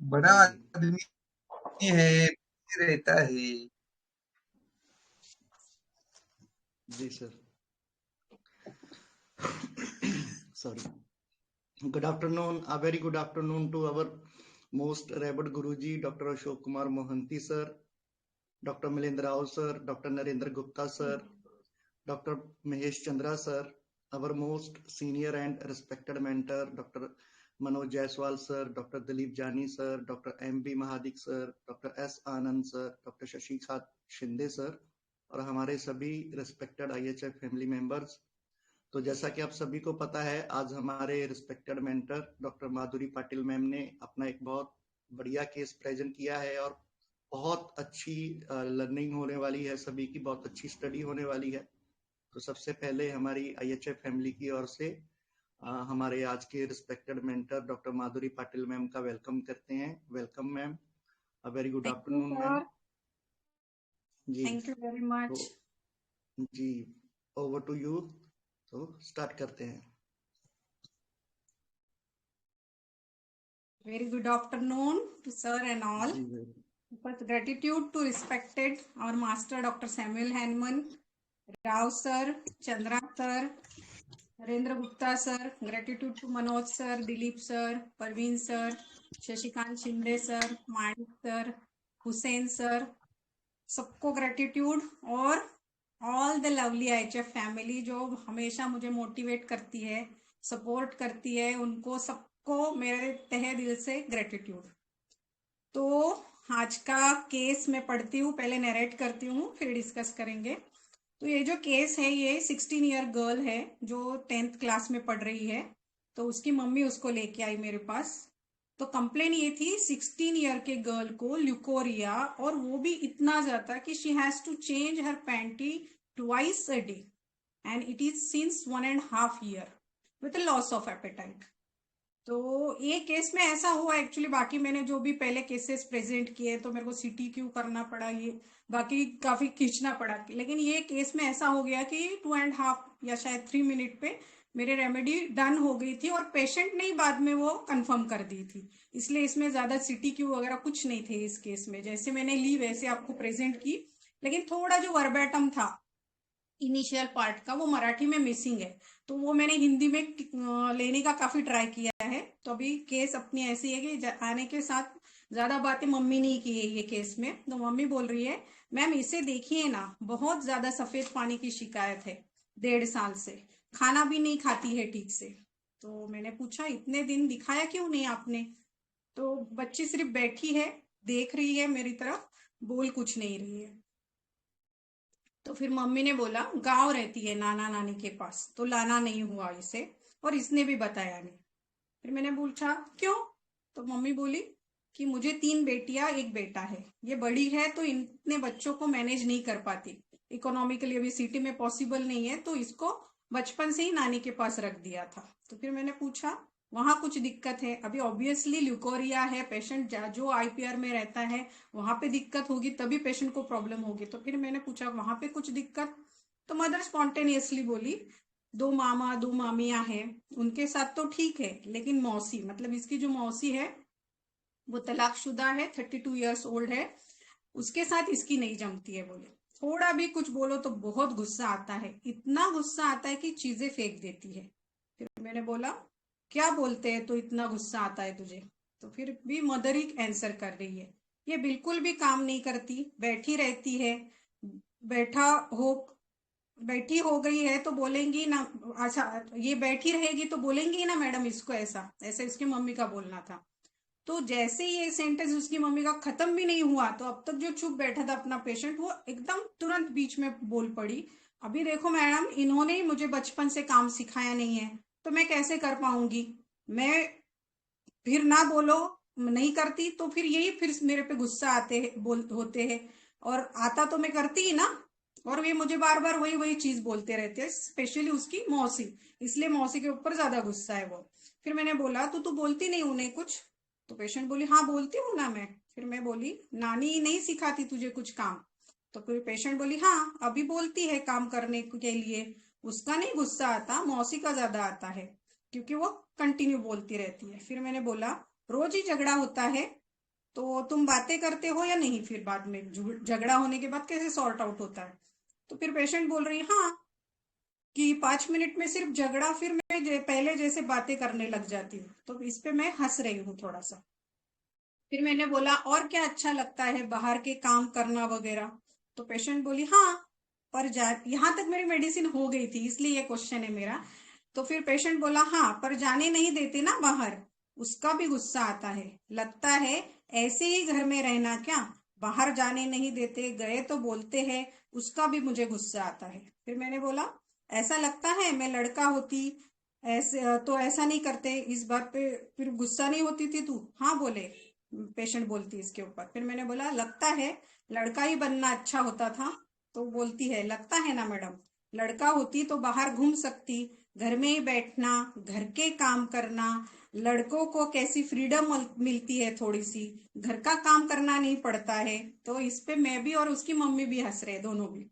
बड़ा जी जी। आदमी है, रहता है। जी sir. Sorry. Good afternoon, a very good afternoon to our most revered Guruji, Dr. Ashok Kumar Mohanty sir, Dr. Milendra Rao sir, Dr. Narendra Gupta sir, Dr. Mahesh Chandra sir, our most senior and respected mentor, Dr. Manoj Jaiswal sir, Dr. Dilip Jani sir, Dr. M.B. Mahadik sir, Dr. S. Anand sir, Dr. Shashikant Shinde sir, और हमारे सभी respected IHF family members. तो जैसा कि आप सभी को पता है, आज हमारे respected mentor doctor Madhuri Patil ma'am ने अपना एक बहुत बढ़िया केस प्रेजेंट किया है और बहुत अच्छी लर्निंग होने वाली है, सभी की बहुत अच्छी स्टडी होने वाली है। तो सबसे पहले हमारी IHF फैमिली की ओर से हमारे आज के respected mentor doctor Madhuri Patil ma'am का वेलकम करते हैं। Welcome ma'am, a very good Thank you, afternoon ma'am. sir. जी Thank you very तो much. जी, ओवर टू यू। तो स्टार्ट करते हैं। Very good afternoon to sir and all. जी With gratitude to respected our master Dr. Samuel Hahnemann, Rao sir, Chandra sir, Narendra Gupta sir. Gratitude to Manoj sir, Dilip sir, Parveen sir, Shashikant Shinde sir, Manik sir, Hussain sir. सबको gratitude. और all the lovely IHF family जो हमेशा मुझे motivate करती है, support करती है, उनको सबको मेरे तहे दिल से ग्रेटिट्यूड। तो आज का केस मैं पढ़ती हूँ, पहले नरेट करती हूँ फिर डिस्कस करेंगे। तो ये जो केस है ये 16 ईयर गर्ल है जो 10th क्लास में पढ़ रही है। तो उसकी मम्मी उसको लेके आई मेरे पास। तो कंप्लेन ये थी 16 ईयर के गर्ल को ल्यूकोरिया, और वो भी इतना ज्यादा कि she has to change her panty twice a day and it is since 1.5 year with loss of appetite. तो ये केस में ऐसा हुआ एक्चुअली, बाकी मैंने जो भी पहले केसेस प्रेजेंट किए तो मेरे को CTQ करना पड़ा, ये बाकी काफी खींचना पड़ा, लेकिन ये केस में ऐसा हो गया कि 2.5 या शायद 3 मिनट पे मेरे रेमेडी डन हो गई थी और पेशेंट ने ही बाद में वो कंफर्म कर दी थी। इसलिए इसमें ज्यादा CTQ वगैरह कुछ नहीं थे इस केस में, जैसे मैंने ली वैसे आपको प्रेजेंट की। लेकिन थोड़ा जो वर्बैटम था इनिशियल पार्ट का वो मराठी में मिसिंग है, तो वो मैंने हिंदी में लेने का काफी ट्राई किया है। तो अभी केस अपनी ऐसी है कि आने के साथ ज्यादा बातें मम्मी नहीं की है ये केस में। तो मम्मी बोल रही है मैम इसे देखिए ना, बहुत ज्यादा सफेद पानी की शिकायत है, 1.5 साल से खाना भी नहीं खाती है ठीक से। तो मैंने पूछा इतने दिन दिखाया क्यों नहीं आपने? तो बच्ची सिर्फ बैठी है, देख रही है मेरी तरफ, बोल कुछ नहीं रही है। तो फिर मम्मी ने बोला गांव रहती है नाना नानी के पास, तो लाना नहीं हुआ इसे, और इसने भी बताया नहीं। फिर मैंने पूछा क्यों? तो मम्मी बोली कि मुझे 3 बेटियां 1 बेटा है, ये बड़ी है तो इतने बच्चों को मैनेज नहीं कर पाती, इकोनॉमिकली अभी सिटी में पॉसिबल नहीं है, तो इसको बचपन से ही नानी के पास रख दिया था। तो फिर मैंने पूछा वहां कुछ दिक्कत है? अभी ऑब्वियसली ल्यूकोरिया है, पेशेंट जो IPR में रहता है वहां पे दिक्कत होगी तभी पेशेंट को प्रॉब्लम होगी। तो फिर मैंने पूछा वहां पे कुछ दिक्कत? तो मदर स्पॉन्टेनियसली बोली 2 मामा 2 मामियां हैं, उनके साथ तो ठीक है, लेकिन मौसी मतलब इसकी जो मौसी है वो तलाकशुदा है, 32 years ओल्ड है, उसके साथ इसकी नहीं जमती है। बोले थोड़ा भी कुछ बोलो तो बहुत गुस्सा आता है, इतना गुस्सा आता है कि चीजें फेंक देती है। फिर मैंने बोला क्या बोलते हैं तो इतना गुस्सा आता है तुझे? तो फिर भी मदर ही आंसर कर रही है ये बिल्कुल भी काम नहीं करती, बैठी रहती है, बैठा हो बैठी हो गई है तो बोलेंगी ना, अच्छा ये बैठी रहेगी तो बोलेंगी ना मैडम इसको, ऐसा ऐसे उसकी मम्मी का बोलना था। तो जैसे ही ये सेंटेंस उसकी मम्मी का खत्म भी नहीं हुआ तो अब तक जो चुप बैठा था अपना पेशेंट वो एकदम तुरंत बीच में बोल पड़ी, अभी देखो मैडम इन्होंने ही मुझे बचपन से काम सिखाया नहीं है तो मैं कैसे कर पाऊंगी? मैं फिर ना बोलो नहीं करती तो फिर यही फिर मेरे पे गुस्सा आते हैं बोल होते हैं, और आता तो मैं करती ही ना, और ये मुझे बार बार वही वही चीज बोलते रहते हैं, स्पेशली उसकी मौसी, इसलिए मौसी के ऊपर ज्यादा गुस्सा है वो। फिर मैंने बोला तो तू बोलती नहीं उन्हें कुछ? तो पेशेंट बोली हाँ बोलती हूँ ना मैं। फिर मैं बोली नानी नहीं सिखाती तुझे कुछ काम? तो फिर पेशेंट बोली हाँ अभी बोलती है काम करने के लिए, उसका नहीं गुस्सा आता, मौसी का ज्यादा आता है क्योंकि वो कंटिन्यू बोलती रहती है। फिर मैंने बोला रोज ही झगड़ा होता है? तो तुम बातें करते हो या नहीं, फिर बाद में झगड़ा होने के बाद कैसे सॉर्ट आउट होता है। तो फिर पेशेंट बोल रही हाँ कि 5 मिनट में सिर्फ झगड़ा, फिर मैं पहले जैसे बातें करने लग जाती हूँ। तो इस पे मैं हंस रही हूँ थोड़ा सा। फिर मैंने बोला और क्या अच्छा लगता है, बाहर के काम करना वगैरह। तो पेशेंट बोली हाँ, पर यहाँ तक मेरी मेडिसिन हो गई थी, इसलिए ये क्वेश्चन है मेरा। तो फिर पेशेंट बोला हाँ, पर जाने नहीं देते ना बाहर, उसका भी गुस्सा आता है। लगता है ऐसे ही घर में रहना क्या, बाहर जाने नहीं देते, गए तो बोलते हैं, उसका भी मुझे गुस्सा आता है। फिर मैंने बोला ऐसा लगता है मैं लड़का होती ऐसे तो ऐसा नहीं करते, इस बात पे फिर गुस्सा नहीं होती थी तू। हाँ बोले, पेशेंट बोलती इसके ऊपर। फिर मैंने बोला लगता है लड़का ही बनना अच्छा होता था। तो बोलती है लगता है ना मैडम, लड़का होती तो बाहर घूम सकती, घर में ही बैठना, घर के काम करना, लड़कों को कैसी फ्रीडम मिलती है थोड़ी सी, घर का काम करना नहीं पड़ता है। तो इस पे मैं भी और उसकी मम्मी भी हंस रहे, दोनों भी।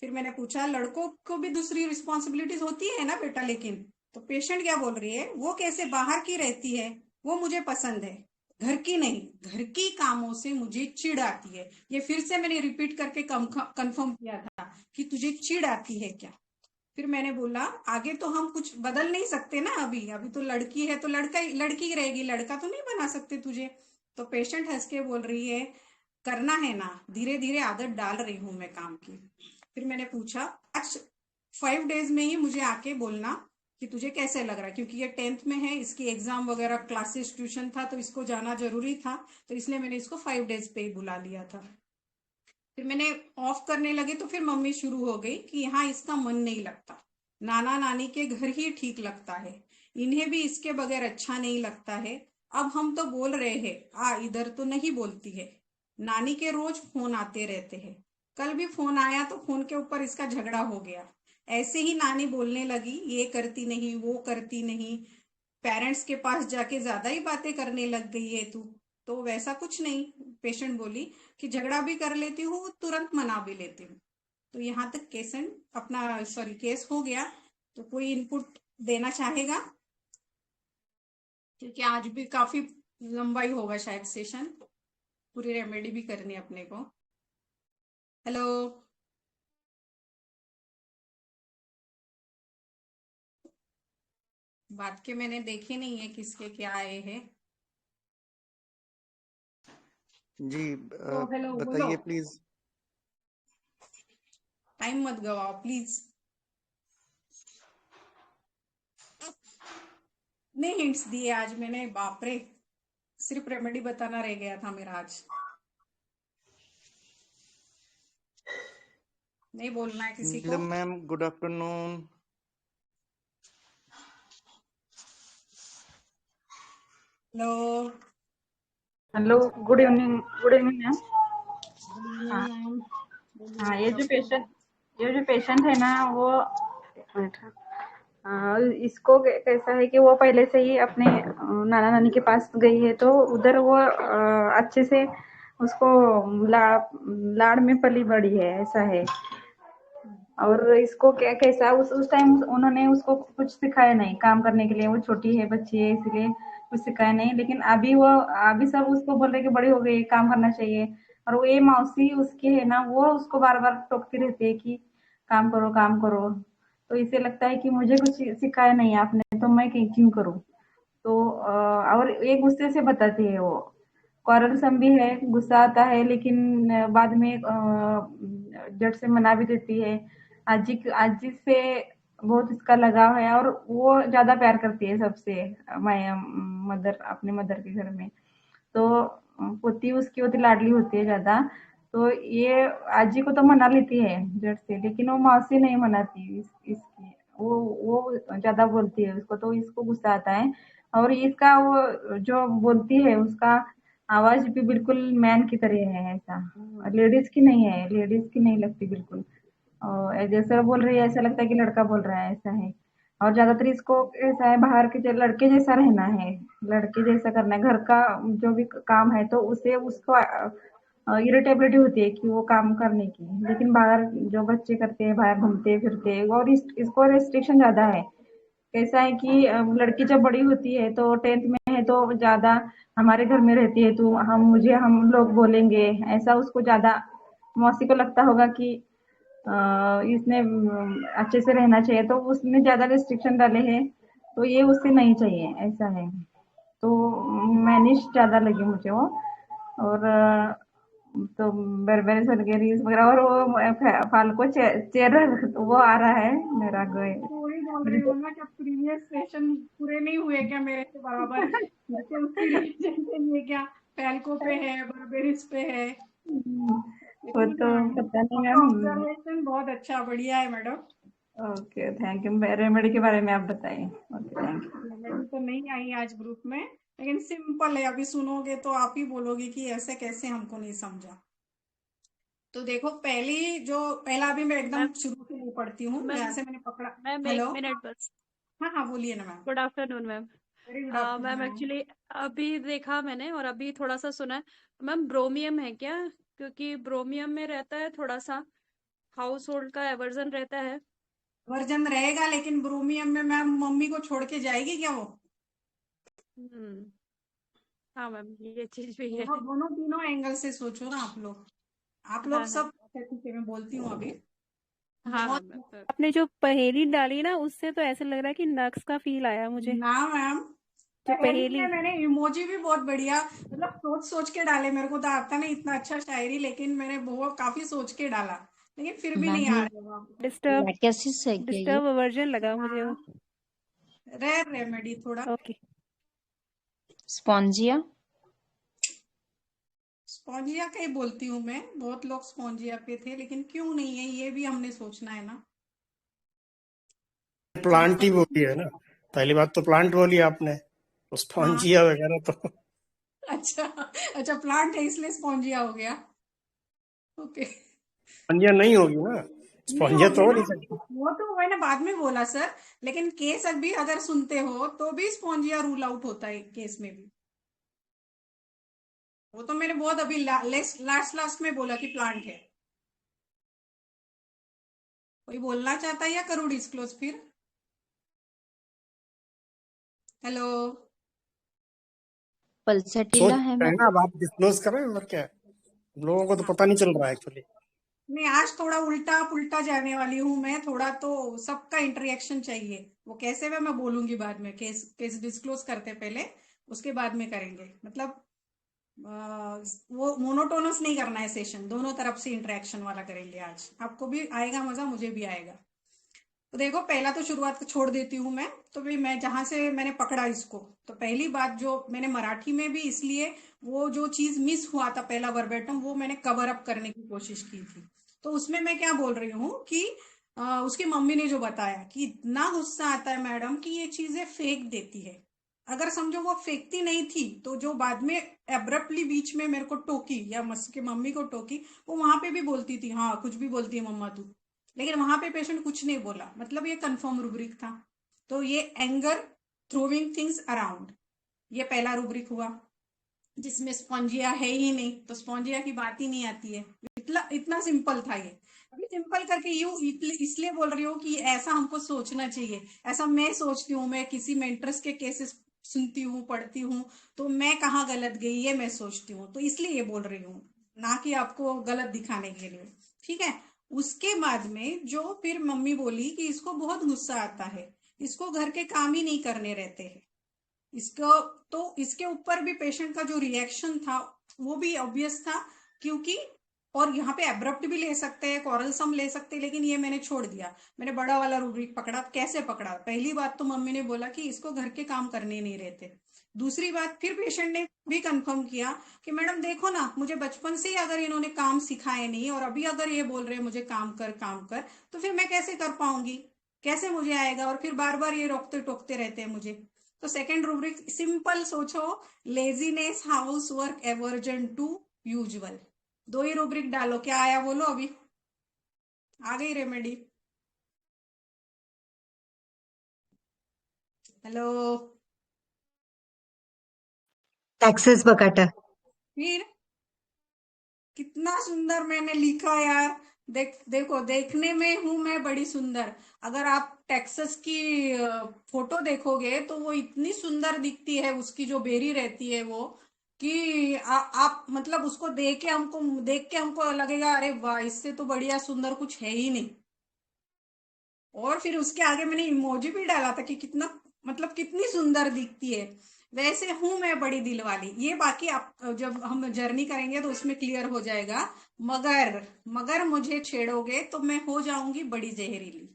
फिर मैंने पूछा लड़कों को भी दूसरी रिस्पॉन्सिबिलिटीज होती है ना बेटा, लेकिन। तो पेशेंट क्या बोल रही है, वो कैसे बाहर की रहती है, वो मुझे पसंद है, घर की नहीं, घर की कामों से मुझे चिढ़ आती है। ये फिर से मैंने रिपीट करके कंफर्म किया था कि तुझे चिढ़ आती है क्या। फिर मैंने बोला आगे तो हम कुछ बदल नहीं सकते ना, अभी अभी तो लड़की है तो लड़का लड़की ही रहेगी, लड़का तो नहीं बना सकते तुझे। तो पेशेंट हंस के बोल रही है करना है ना, धीरे धीरे आदत डाल रही हूं मैं काम की। फिर मैंने पूछा आज 5 डेज में ही मुझे आके बोलना कि तुझे कैसे लग रहा है, क्योंकि ये 10th में है, इसकी एग्जाम वगैरह, क्लासेस, ट्यूशन था, तो इसको जाना जरूरी था। तो इसलिए मैंने इसको 5 डेज पे ही बुला लिया था। फिर मैंने ऑफ करने लगी तो फिर मम्मी शुरू हो गई कि यहाँ इसका मन नहीं लगता, नाना नानी के घर ही ठीक लगता है, इन्हें भी इसके बगैर अच्छा नहीं लगता है। अब हम तो बोल रहे हैं आ इधर, तो नहीं बोलती है, नानी के रोज फोन आते रहते हैं, कल भी फोन आया तो फोन के ऊपर इसका झगड़ा हो गया। ऐसे ही नानी बोलने लगी ये करती नहीं वो करती नहीं, पेरेंट्स के पास जाके ज्यादा ही बातें करने लग गई है तू। तो वैसा कुछ नहीं, पेशेंट बोली कि झगड़ा भी कर लेती हूँ, तुरंत मना भी लेती हूँ। तो यहाँ तक केसेंट अपना सॉरी केस हो गया। तो कोई इनपुट देना चाहेगा, क्योंकि आज भी काफी लंबा ही होगा शायद सेशन, पूरी रेमेडी भी करनी है अपने को। हेलो। बात के मैंने देखे नहीं है किसके क्या आए हैं। जी तो हेलो बोलो, बताइए प्लीज। टाइम मत गवाओ प्लीज। नहीं हिंट्स दिए आज मैंने, बाप रे, सिर्फ रेमेडी बताना रह गया था मेरा आज। नहीं बोलना है किसी को। Neelam ma'am good afternoon. Hello. Hello, good evening. Good evening ma'am. Good evening हाँ मैम, बोलिए हाँ, गुड आफ्टरनून। ये जो पेशेंट है ना वो, एक मिनट। इसको कैसा है कि वो पहले से ही अपने नाना नानी के पास गई है, तो उधर वो अच्छे से उसको लाड़ में पली बड़ी है, ऐसा है। और इसको क्या कैसा उस टाइम उन्होंने उसको कुछ सिखाया नहीं काम करने के लिए, वो छोटी है, बच्ची है, इसलिए कुछ सिखाया नहीं। लेकिन अभी सब उसको बोल रहे कि बड़ी हो गई, काम करना चाहिए। और वो ये मौसी उसकी है ना, वो उसको बार बार टोकती रहती है कि काम करो काम करो। तो इसे लगता है कि मुझे कुछ सिखाया नहीं आपने, तो मैं क्यों करूँ। तो और ये गुस्से से बताती है वो, क्वारलसम भी है, गुस्सा आता है, लेकिन बाद में जट से मना भी देती है। आजी से बहुत इसका लगाव है, और वो ज्यादा प्यार करती है सबसे। मैं मदर अपने मदर के घर में, तो पोती उसकी होती लाडली होती है ज्यादा। तो ये आजी को तो मना लेती है जट से, लेकिन वो मौसी नहीं मनाती इसकी। वो ज्यादा बोलती है उसको, तो इसको गुस्सा आता है। और इसका वो जो बोलती है उसका आवाज भी बिल्कुल मैन की तरह है, ऐसा लेडीज की नहीं है, लेडीज की नहीं लगती बिल्कुल। और जैसा बोल रही है ऐसा लगता है कि लड़का बोल रहा है, ऐसा है। और ज्यादातर इसको ऐसा है बाहर के लड़के जैसा रहना है, लड़के जैसा करना है, घर का जो भी काम है तो उसे उसको इरिटेबिलिटी होती है कि वो काम करने की। लेकिन बाहर जो बच्चे करते हैं, बाहर घूमते फिरते, और इसको रेस्ट्रिक्शन ज्यादा है। कैसा है कि लड़की जब बड़ी होती है तो 10th में है तो ज्यादा हमारे घर में रहती है तू, हम लोग बोलेंगे, ऐसा उसको ज्यादा मौसी को लगता होगा कि इसने अच्छे से रहना चाहिए, तो उसने ज्यादा रिस्ट्रिक्शन डाले हैं, तो ये उससे नहीं चाहिए, ऐसा है। तो मैनिश ज्यादा लगी मुझे वो। और तो बेरबेरी सर्गेरीज वगैरह, और वो फाल्को चेयर वो आ रहा है मेरा तो वही बोल रही हूँ ना कि प्रीवियस सेशन पूरे नहीं हुए क्या मेरे से बराबर, फिर से उसकी रिप्रेजेंटेशन ये क्या फैल्को पे है, बर्बेरिस पे है। वो लेकिन तो हाँ, पता नहीं आपका मैम। ऑब्जर्वेशन बहुत अच्छा, बढ़िया है madam. Okay, thank you. Remedy के बारे में आप बताइए। Okay, thank you. रेमेडी तो नहीं आई आज ग्रुप में, लेकिन सिंपल है, अभी सुनोगे तो आप ही बोलोगे कि ऐसे कैसे हमको नहीं समझा। तो देखो पहला अभी मैं मैम एकदम शुरू से नहीं पढ़ती हूँ मैम जहाँ से मैंने पकड़ा। मैम एक हेलो। मिनट बस। हाँ हाँ, बोलिए ना ma'am. Good afternoon ma'am. Very good ma'am afternoon. Actually अभी देखा मैंने और अभी थोड़ा सा सुना है। मैम ब्रोमियम है क्या? क्योंकि ब्रोमियम में रहता है थोड़ा सा हाउस होल्ड का एवर्जन रहता है। वर्जन रहेगा, लेकिन ब्रोमियम में मैम मम्मी को छोड़ के जाएगी क्या वो? हम्म। हाँ मैम ये चीज भी है। दोनों दोनों तीनों एंगल से सोचो ना आप लोग। आप लोग हाँ हाँ सब ठीक है, मैं बोलती हूँ अभी। हाँ हाँ बहुत मैम। आपने जो पहेली डाली ना उससे तो ऐसे लग रहा है कि नक्स का फील आया मुझे। ना मैम, जो पहेली पहेली। में मैंने इमोजी भी बहुत बढ़िया, मतलब सोच सोच के डाले। मेरे को तो आता नहीं इतना अच्छा शायरी, लेकिन मैंने बहुत काफी सोच के डाला, लेकिन फिर भी नहीं आ नहीं, रहे वहाँ पे। डिस्टर्ब लैक्टोसिस है क्या ये? डिस्टर्ब वर्जन लगा मुझे वो। हाँ, रेयर रेमेडी थोड़ा। ओके। स्पॉन्जिया। स्पॉन्जिया का ही बोलती हूँ मैं, बहुत लोग स्पॉन्जिया पे थे, लेकिन क्यों नहीं है ये भी हमने सोचना है ना। प्लांट ही बोली है ना। पहली बात तो प्लांट बोली आपने, तो हाँ, स्पॉन्जिया वगैरह तो अच्छा अच्छा, प्लांट है इसलिए स्पॉन्जिया हो गया। ओके। स्पॉन्जिया नहीं होगी ना, नहीं स्पॉन्जिया होगी तो हो ना, नहीं सकती। वो तो मैंने बाद में बोला सर, लेकिन केस अभी अगर सुनते हो तो भी स्पॉन्जिया रूल आउट होता है केस में भी। वो तो मैंने बहुत अभी लास्ट लास्ट में बोला कि प्लांट है। कोई बोलना चाहता है या करूँ डिस्क्लोज फिर? हेलो। पल्सटीला सोच है रहे हैं मैम। ना, अब आप डिस्क्लोज करें और क्या। हम लोगों को तो पता नहीं चल रहा है एक्चुअली। नहीं, आज थोड़ा उल्टा पुल्टा जाने वाली हूँ मैं, थोड़ा तो सबका इंटरेक्शन चाहिए। वो कैसे मैं बोलूंगी बाद में, केस केस डिस्क्लोज करते पहले, उसके बाद में करेंगे। मतलब वो मोनोटोनस नहीं करना है सेशन, दोनों तरफ से इंटरेक्शन वाला करेंगे आज। आपको भी आएगा मजा, मुझे भी आएगा। तो देखो, पहला तो शुरुआत छोड़ देती हूँ मैं। तो भाई मैं जहां से मैंने पकड़ा इसको, तो पहली बात जो मैंने मराठी में भी इसलिए वो जो चीज मिस हुआ था पहला वर्बेटम, वो मैंने कवर अप करने की कोशिश की थी। तो उसमें मैं क्या बोल रही हूँ कि उसकी मम्मी ने जो बताया कि इतना गुस्सा आता है मैडम कि ये चीजें फेंक देती है। अगर समझो वो फेंकती नहीं थी, तो जो बाद में एब्रप्टली बीच में मेरे को टोकी या उसकी मम्मी को टोकी, वो वहां पे भी बोलती थी हाँ कुछ भी बोलती है मम्मा तू, लेकिन वहां पे पेशेंट कुछ नहीं बोला, मतलब ये कंफर्म रूब्रिक था। तो ये एंगर, थ्रोविंग थिंग्स अराउंड, ये पहला रूब्रिक हुआ, जिसमें स्पॉन्जिया है ही नहीं, तो स्पॉन्जिया की बात ही नहीं आती है। इतना इतना सिंपल था ये। अभी सिंपल करके यू इसलिए बोल रही हूँ कि ऐसा हमको सोचना चाहिए। ऐसा मैं सोचती हूँ, मैं किसी मेंटर्स के केसेस सुनती हूँ, पढ़ती हूँ, तो मैं कहाँ गलत गई ये मैं सोचती हूँ, तो इसलिए ये बोल रही हूँ, ना कि आपको गलत दिखाने के लिए। ठीक है। उसके बाद में जो फिर मम्मी बोली कि इसको बहुत गुस्सा आता है, इसको घर के काम ही नहीं करने रहते हैं इसको। तो इसके ऊपर भी पेशेंट का जो रिएक्शन था वो भी ऑब्वियस था, क्योंकि और यहाँ पे एब्रप्ट भी ले सकते हैं, कॉरलसम ले सकते हैं, लेकिन ये मैंने छोड़ दिया। मैंने बड़ा वाला रूब्रिक पकड़ा। कैसे पकड़ा? पहली बात तो मम्मी ने बोला कि इसको घर के काम करने नहीं रहते। दूसरी बात, फिर पेशेंट ने भी कंफर्म किया कि मैडम देखो ना, मुझे बचपन से ही अगर इन्होंने काम सिखाए नहीं, और अभी अगर ये बोल रहे हैं मुझे काम कर काम कर, तो फिर मैं कैसे कर पाऊंगी, कैसे मुझे आएगा? और फिर बार बार ये रोकते टोकते रहते हैं मुझे। तो सेकेंड रूब्रिक सिंपल सोचो, laziness, house work, aversion to usual. दो ही रूब्रिक डालो, क्या आया बोलो अभी? आ गई रेमेडी? हेलो। टैक्सेस बकाटा। फिर कितना सुंदर मैंने लिखा यार। देखो देखने में हूं मैं बड़ी सुंदर। अगर आप टेक्सास की फोटो देखोगे तो वो इतनी सुंदर दिखती है, उसकी जो बेरी रहती है वो, कि आप मतलब उसको देख के हमको लगेगा अरे वाह, इससे तो बढ़िया सुंदर कुछ है ही नहीं। और फिर उसके आगे मैंने इमोजी भी डाला था कि कितना मतलब कितनी सुंदर दिखती है। वैसे हूं मैं बड़ी दिल वाली, ये बाकी आप जब हम जर्नी करेंगे तो उसमें क्लियर हो जाएगा। मगर मगर मुझे छेड़ोगे तो मैं हो जाऊंगी बड़ी जहरीली।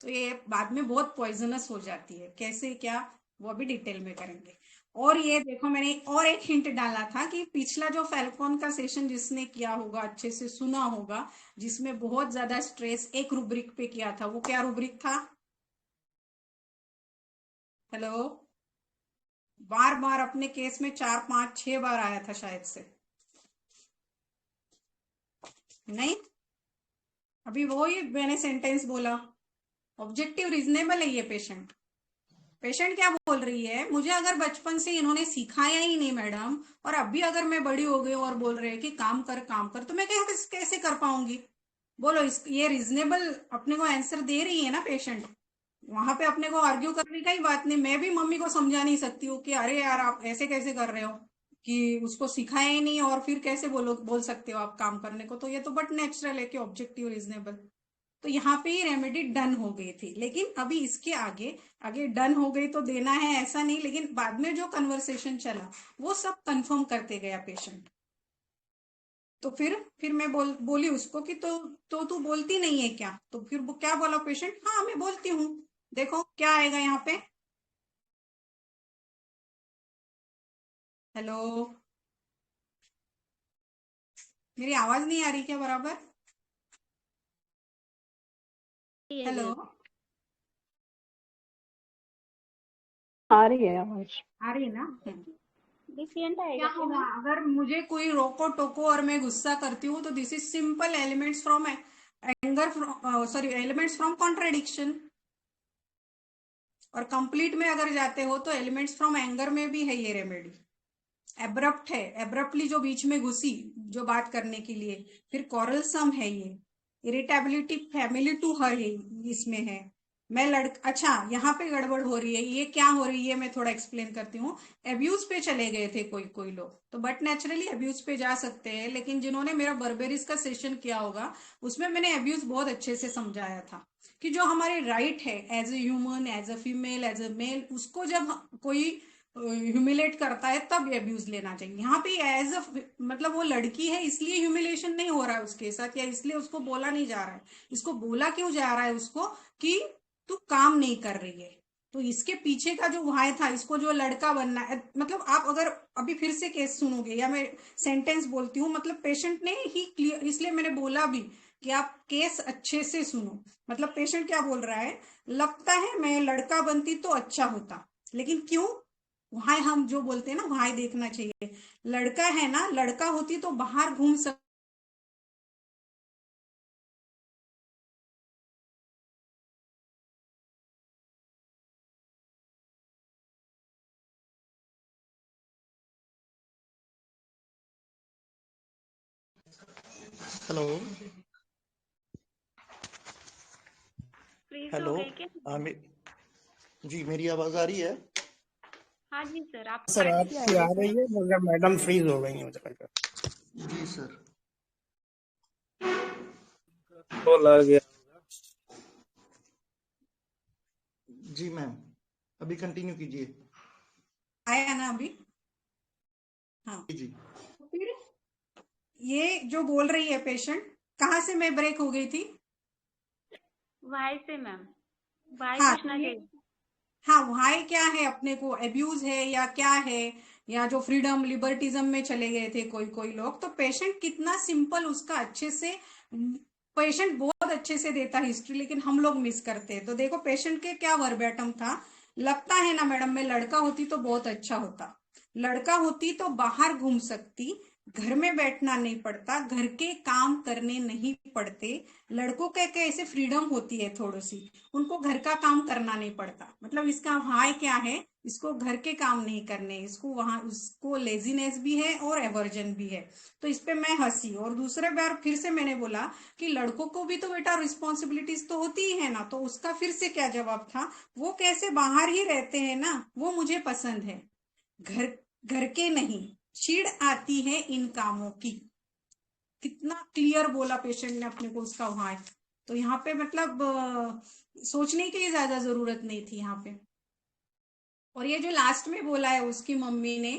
तो ये बाद में बहुत पॉइजनस हो जाती है, कैसे क्या वो अभी डिटेल में करेंगे। और ये देखो, मैंने और एक हिंट डाला था कि पिछला जो फैल्कॉन का सेशन जिसने किया होगा, अच्छे से सुना होगा, जिसमें बहुत ज्यादा स्ट्रेस एक रूब्रिक पे किया था, वो क्या रूब्रिक था? हेलो? बार बार अपने केस में 4 5 6 बार आया था शायद से, नहीं? अभी वो ही मैंने सेंटेंस बोला, ऑब्जेक्टिव रीजनेबल है ये पेशेंट। पेशेंट क्या बोल रही है, मुझे अगर बचपन से इन्होंने सिखाया ही नहीं मैडम, और अभी अगर मैं बड़ी हो गई और बोल रहे हैं कि काम कर, तो मैं कैसे कर पाऊंगी? बोलो, ये रीजनेबल अपने को आंसर दे रही है ना पेशेंट। वहां पे अपने को आर्ग्यू करने का ही बात नहीं। मैं भी मम्मी को समझा नहीं सकती हूँ कि अरे यार आप ऐसे कैसे कर रहे हो, कि उसको सिखाया ही नहीं और फिर कैसे बोल सकते हो आप काम करने को। तो ये तो बट नेचुरल है कि ऑब्जेक्टिव रीजनेबल। तो यहाँ पे ही रेमेडी डन हो गई थी, लेकिन अभी इसके आगे आगे डन हो गई तो देना है ऐसा नहीं, लेकिन बाद में जो कन्वर्सेशन चला वो सब कंफर्म करते गया पेशेंट। तो फिर मैं बोली उसको कि तो तू बोलती नहीं है क्या? तो फिर वो क्या बोला पेशेंट, हाँ मैं बोलती हूँ। देखो क्या आएगा यहाँ पे। हेलो? मेरी आवाज नहीं आ रही क्या बराबर? हेलो? आ रही है आवाज। आ रही है ना? डिफरेंट क्या आएगा क्या होगा मैम? अगर मुझे कोई रोको टोको और मैं गुस्सा करती हूँ? तो this is simple elements from anger, sorry, elements from contradiction. और कंप्लीट में अगर जाते हो तो एलिमेंट्स फ्रॉम एंगर में भी है ये रेमेडी। एब्रप्ट है, एब्रप्टली जो बीच में घुसी जो बात करने के लिए। फिर कॉरलसम है ये, इरिटेबिलिटी फैमिली टू हर है इसमें है। मैं अच्छा, यहाँ पे गड़बड़ हो रही है, ये क्या हो रही है मैं थोड़ा एक्सप्लेन करती हूँ। एब्यूज पे चले गए थे कोई कोई लोग, तो बट नेचुरली एब्यूज पे जा सकते हैं, लेकिन जिन्होंने मेरा बर्बेरिस का सेशन किया होगा उसमें मैंने एब्यूज बहुत अच्छे से समझाया था कि जो हमारे राइट है as a human, as a female, as a male, उसको जब कोई ह्यूमिलेट करता है तब अब्यूज लेना चाहिए। यहाँ पे एज अ मतलब वो लड़की है इसलिए ह्यूमिलेशन नहीं हो रहा है उसके साथ, या इसलिए उसको बोला नहीं जा रहा है। इसको बोला क्यों जा रहा है उसको कि तू काम नहीं कर रही है। तो इसके पीछे का जो वाय था, इसको जो लड़का बनना है, मतलब आप अगर अभी फिर से केस सुनोगे या मैं सेंटेंस बोलती हूँ, मतलब पेशेंट ने ही क्लियर, इसलिए मैंने बोला भी कि आप केस अच्छे से सुनो। मतलब पेशेंट क्या बोल रहा है, लगता है मैं लड़का बनती तो अच्छा होता, लेकिन क्यों? वहां हम जो बोलते हैं ना, वहां देखना चाहिए। लड़का है ना, लड़का होती तो बाहर घूम सक हेलो। फ्रीज हो हेलो। गई क्या? जी मेरी आवाज आ रही है? हाँ जी सर, सर आपकी आ आपकी रही आ है रही सर। है मगर मैडम फ्रीज हो गई है मुझे लग जी सर। तो लग गया। जी मैम, अभी कंटिन्यू कीजिए। आया ना अभी? हाँ। जी। तो फिर ये जो बोल रही है पेशेंट, कहाँ से मैं ब्रेक हो गई थी? वाई से मैम, वाई हाँ तो पूछना ये, चाहिए। हाँ वहां क्या है, अपने को एब्यूज है या क्या है, या जो फ्रीडम लिबर्टिज्म में चले गए थे कोई कोई लोग। तो पेशेंट कितना सिंपल उसका अच्छे से, पेशेंट बहुत अच्छे से देता हिस्ट्री, लेकिन हम लोग मिस करते हैं। तो देखो पेशेंट के क्या वर्बैटम था, लगता है ना मैडम मैं लड़का होती तो बहुत अच्छा होता, लड़का होती तो बाहर घूम सकती, घर में बैठना नहीं पड़ता, घर के काम करने नहीं पड़ते। लड़कों के ऐसे फ्रीडम होती है थोड़ी सी, उनको घर का काम करना नहीं पड़ता। मतलब इसका हाय क्या है, इसको घर के काम नहीं करने, इसको वहां उसको लेजीनेस भी है और एवर्जन भी है। तो इस पे मैं हंसी। और दूसरे बार फिर से मैंने बोला कि लड़कों को भी तो बेटा रिस्पॉन्सिबिलिटीज तो होती ही है ना। तो उसका फिर से क्या जवाब था, वो कैसे बाहर ही रहते हैं ना, वो मुझे पसंद है, घर घर के नहीं। चिढ़ आती है इन कामों की। कितना क्लियर बोला पेशेंट ने अपने को उसका वहां। तो यहाँ पे मतलब सोचने की ज्यादा जरूरत नहीं थी यहाँ पे। और ये जो लास्ट में बोला है उसकी मम्मी ने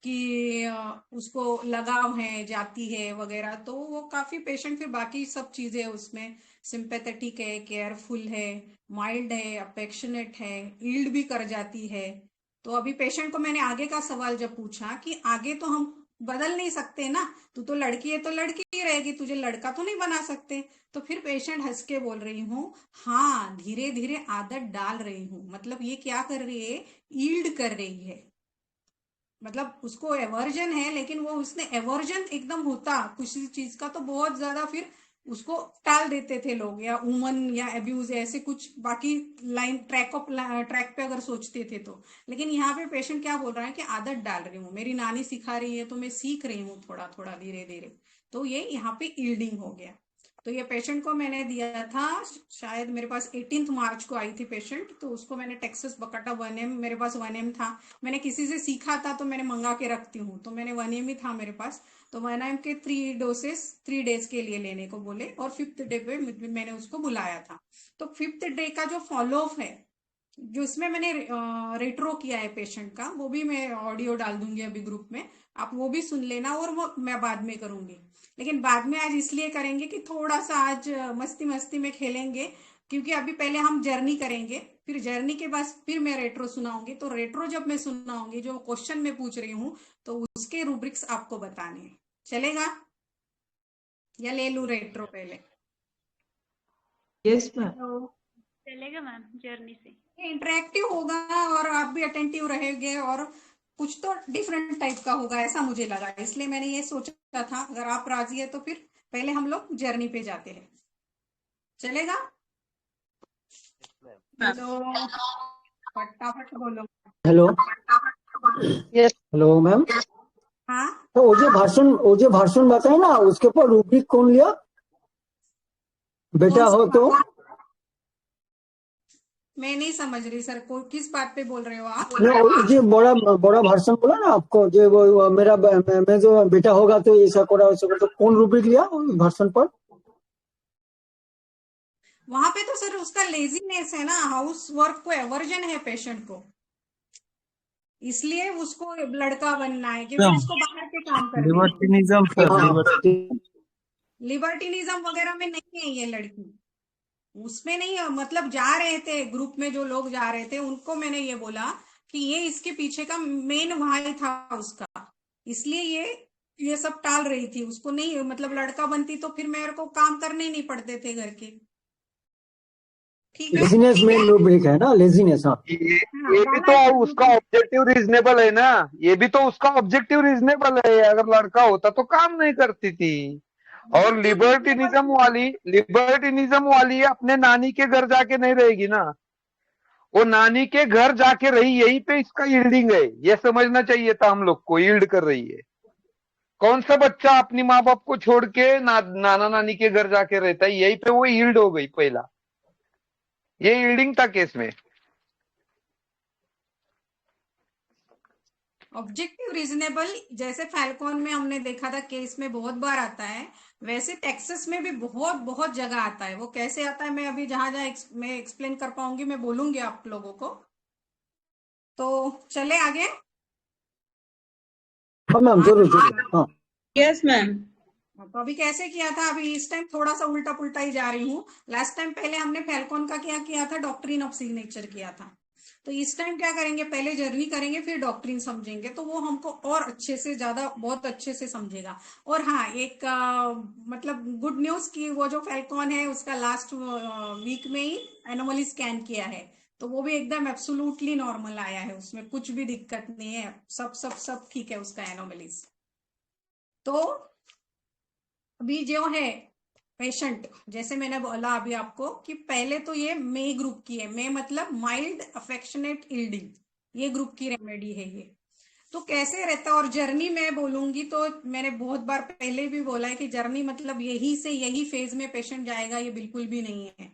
कि उसको लगाव है, जाती है वगैरह, तो वो काफी पेशेंट फिर बाकी सब चीजें उसमें सिंपेथेटिक है, केयरफुल है, माइल्ड है, अफेक्शनेट है, ईल्ड भी कर जाती है। तो अभी पेशेंट को मैंने आगे का सवाल जब पूछा कि आगे तो हम बदल नहीं सकते ना, तू तो लड़की है तो लड़की ही रहेगी, तुझे लड़का तो नहीं बना सकते। तो फिर पेशेंट हंस के बोल रही हूँ, हाँ धीरे धीरे आदत डाल रही हूँ। मतलब ये क्या कर रही है, ईल्ड कर रही है। मतलब उसको एवर्जन है, लेकिन वो उसने एवर्जन एकदम होता किसी चीज का तो बहुत ज्यादा फिर उसको टाल देते थे लोग, या वुमन या अब्यूज ऐसे कुछ बाकी लाइन ट्रैक पे अगर सोचते थे तो। लेकिन यहाँ पे पेशेंट क्या बोल रहा है कि आदत डाल रही हूँ, मेरी नानी सिखा रही है तो मैं सीख रही हूँ थोड़ा थोड़ा धीरे धीरे। तो ये यहाँ पे ईल्डिंग हो गया। तो ये पेशेंट को मैंने दिया था, शायद मेरे पास 18 मार्च को आई थी पेशेंट, तो उसको मैंने टेक्सास बकाटा 1M, मेरे पास 1M था। मैंने किसी से सीखा था तो मैंने मंगा के रखती हूँ, तो मैंने 1M ही था मेरे पास। तो 1M के 3 डोसेस 3 डेज के लिए लेने को बोले, और 5th डे पे मैंने उसको बुलाया था। तो 5th डे का जो फॉलोअप है, जो इसमें मैंने रेट्रो किया है पेशेंट का, वो भी मैं ऑडियो डाल दूंगी अभी ग्रुप में, आप वो भी सुन लेना, और वो मैं बाद में करूंगी। लेकिन बाद में आज इसलिए करेंगे कि थोड़ा सा आज मस्ती मस्ती में खेलेंगे, क्योंकि अभी पहले हम जर्नी करेंगे, फिर जर्नी के बाद फिर मैं रेट्रो सुनाऊंगी। तो रेट्रो जब मैं सुनाऊंगी, जो क्वेश्चन मैं पूछ रही हूँ, तो उसके रूब्रिक्स आपको बताने हैं। चलेगा, या ले लूं रेट्रो पहले? Yes ma'am. तो चलेगा मैम, जर्नी से। इंटरेक्टिव होगा और आप भी अटेंटिव रहेंगे, और कुछ तो डिफरेंट टाइप का होगा ऐसा मुझे लगा, इसलिए मैंने ये सोचा था। अगर आप राजी है तो फिर पहले हम लोग जर्नी पे जाते हैं। चलेगा? बोलो, फटाफट बोलो। हेलो। यस। Hello ma'am. हाँ, तो वो जो भाषण बताए ना, उसके ऊपर रूब्रिक कौन लिया? बेटा कौन हो सी तो बात? मैं नहीं समझ रही सर, को किस बात पे बोल रहे हो आप? ना, जो बड़ा बड़ा भाषण बोला ना आपको, जो वो मेरा मैं जो बेटा होगा तो ऐसा करा वैसा करा, तो कौन रूब्रिक लिया भाषण पर? वहां पे तो सर उसका लेजीनेस है ना, हाउस वर्क को एवर्जन है पेशेंट को, इसलिए उसको लड़का बनना है, क्योंकि उसको बाहर के काम करने हैं। लिबर्टिनिज्म सर, हाँ लिबर्टी। लिबर्टिनिज्म वगैरह में नहीं है ये लड़की, उसमें नहीं है। मतलब जा रहे थे ग्रुप में, जो लोग जा रहे थे उनको मैंने ये बोला कि ये इसके पीछे का मेन भाई था उसका, इसलिए ये सब टाल रही थी। उसको नहीं, मतलब लड़का बनती तो फिर मेरे को काम करने नहीं पड़ते थे घर के। ठीक है, लेजीनेस में रूब्रिक है ना, लेजीनेस। हाँ हाँ ये भी डाला तो है सर उसका ग्रुप में। ऑब्जेक्टिव रीजनेबल है ना। ये भी तो उसका ऑब्जेक्टिव रीजनेबल है, अगर लड़का होता तो काम नहीं करती थी। और ऑब्जेक्टिव रीजनेबल। लिबर्टिनिज्म वाली अपने नानी के घर जाके नहीं रहेगी ना, वो नानी के घर जाके रही, यहीं पे इसका यील्डिंग है। ये समझना चाहिए था हम लोग को, यील्ड कर रही है। कौन सा बच्चा अपनी माँ बाप को छोड़ के नाना नानी के घर जाके रहता है, यहीं पे वो यील्ड हो गई पहला। ये यील्डिंग था केस में। ऑब्जेक्टिव रीजनेबल जैसे फैल्कॉन में हमने देखा था केस में बहुत बार आता है, वैसे टेक्सास में भी बहुत बहुत जगह आता है। वो कैसे आता है मैं अभी जहां जहां मैं एक्सप्लेन कर पाऊंगी मैं बोलूंगी आप लोगों को। तो चले आगे। हाँ मैम, जरूर जरूर। हाँ यस मैम। तो अभी कैसे किया था, अभी इस टाइम थोड़ा सा उल्टा पुल्टा ही जा रही हूँ। लास्ट टाइम पहले हमने फैल्कॉन का क्या किया था, डॉक्ट्रिन ऑफ सिग्नेचर किया था। तो इस टाइम क्या करेंगे, पहले जर्नी करेंगे फिर डॉक्ट्रिन समझेंगे, तो वो हमको और अच्छे से, ज्यादा बहुत अच्छे से समझेगा। और हाँ, एक मतलब गुड न्यूज की, वो जो फैल्कॉन है उसका लास्ट वीक में ही एनोमली स्कैन किया है, तो वो भी एकदम एब्सोल्युटली नॉर्मल आया है, उसमें कुछ भी दिक्कत नहीं है, सब सब सब ठीक है उसका एनोमलीज। तो अभी जो है पेशेंट, जैसे मैंने बोला अभी आपको कि पहले तो ये मे ग्रुप की है, मे मतलब माइल्ड अफेक्शनेट इल्डिंग, ये ग्रुप की रेमेडी है ये। तो कैसे रहता है, और जर्नी मैं बोलूंगी तो मैंने बहुत बार पहले भी बोला है कि जर्नी मतलब यही से यही फेज में पेशेंट जाएगा, ये बिल्कुल भी नहीं है।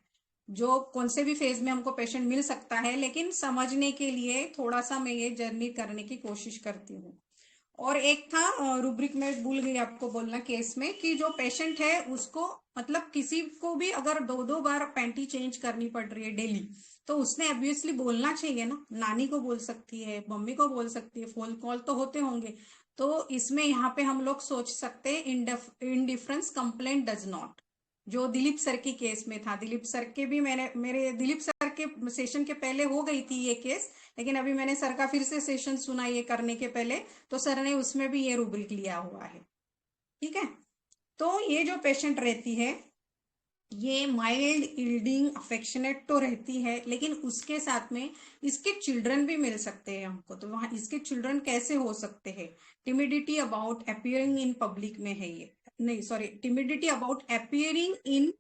जो कौन से भी फेज में हमको पेशेंट मिल सकता है, लेकिन समझने के लिए थोड़ा सा मैं ये जर्नी करने की कोशिश करती हूँ। और एक था रूब्रिक में भूल गई आपको बोलना केस में, कि जो पेशेंट है उसको मतलब किसी को भी अगर 2-2 बार पैंटी चेंज करनी पड़ रही है डेली, तो उसने ऑब्वियसली बोलना चाहिए ना, नानी को बोल सकती है, मम्मी को बोल सकती है, फोन कॉल तो होते होंगे। तो इसमें यहाँ पे हम लोग सोच सकते हैं इनडिफरेंस कंप्लेंट डज नॉट, जो दिलीप सर की केस में था। दिलीप सर के भी मेरे दिलीप सर के सेशन के पहले हो गई थी ये केस, लेकिन अभी मैंने सर का फिर से सेशन सुना ये करने के पहले, तो सर ने उसमें भी ये रूब्रिक लिया हुआ है। ठीक है, तो ये जो पेशेंट रहती है ये माइल्ड इल्डिंग अफेक्शनेट तो रहती है, लेकिन उसके साथ में इसके चिल्ड्रन भी मिल सकते हैं हमको। तो वहां इसके चिल्ड्रन कैसे हो सकते हैं? Timidity about appearing in public में है ये, नहीं sorry, timidity about appearing in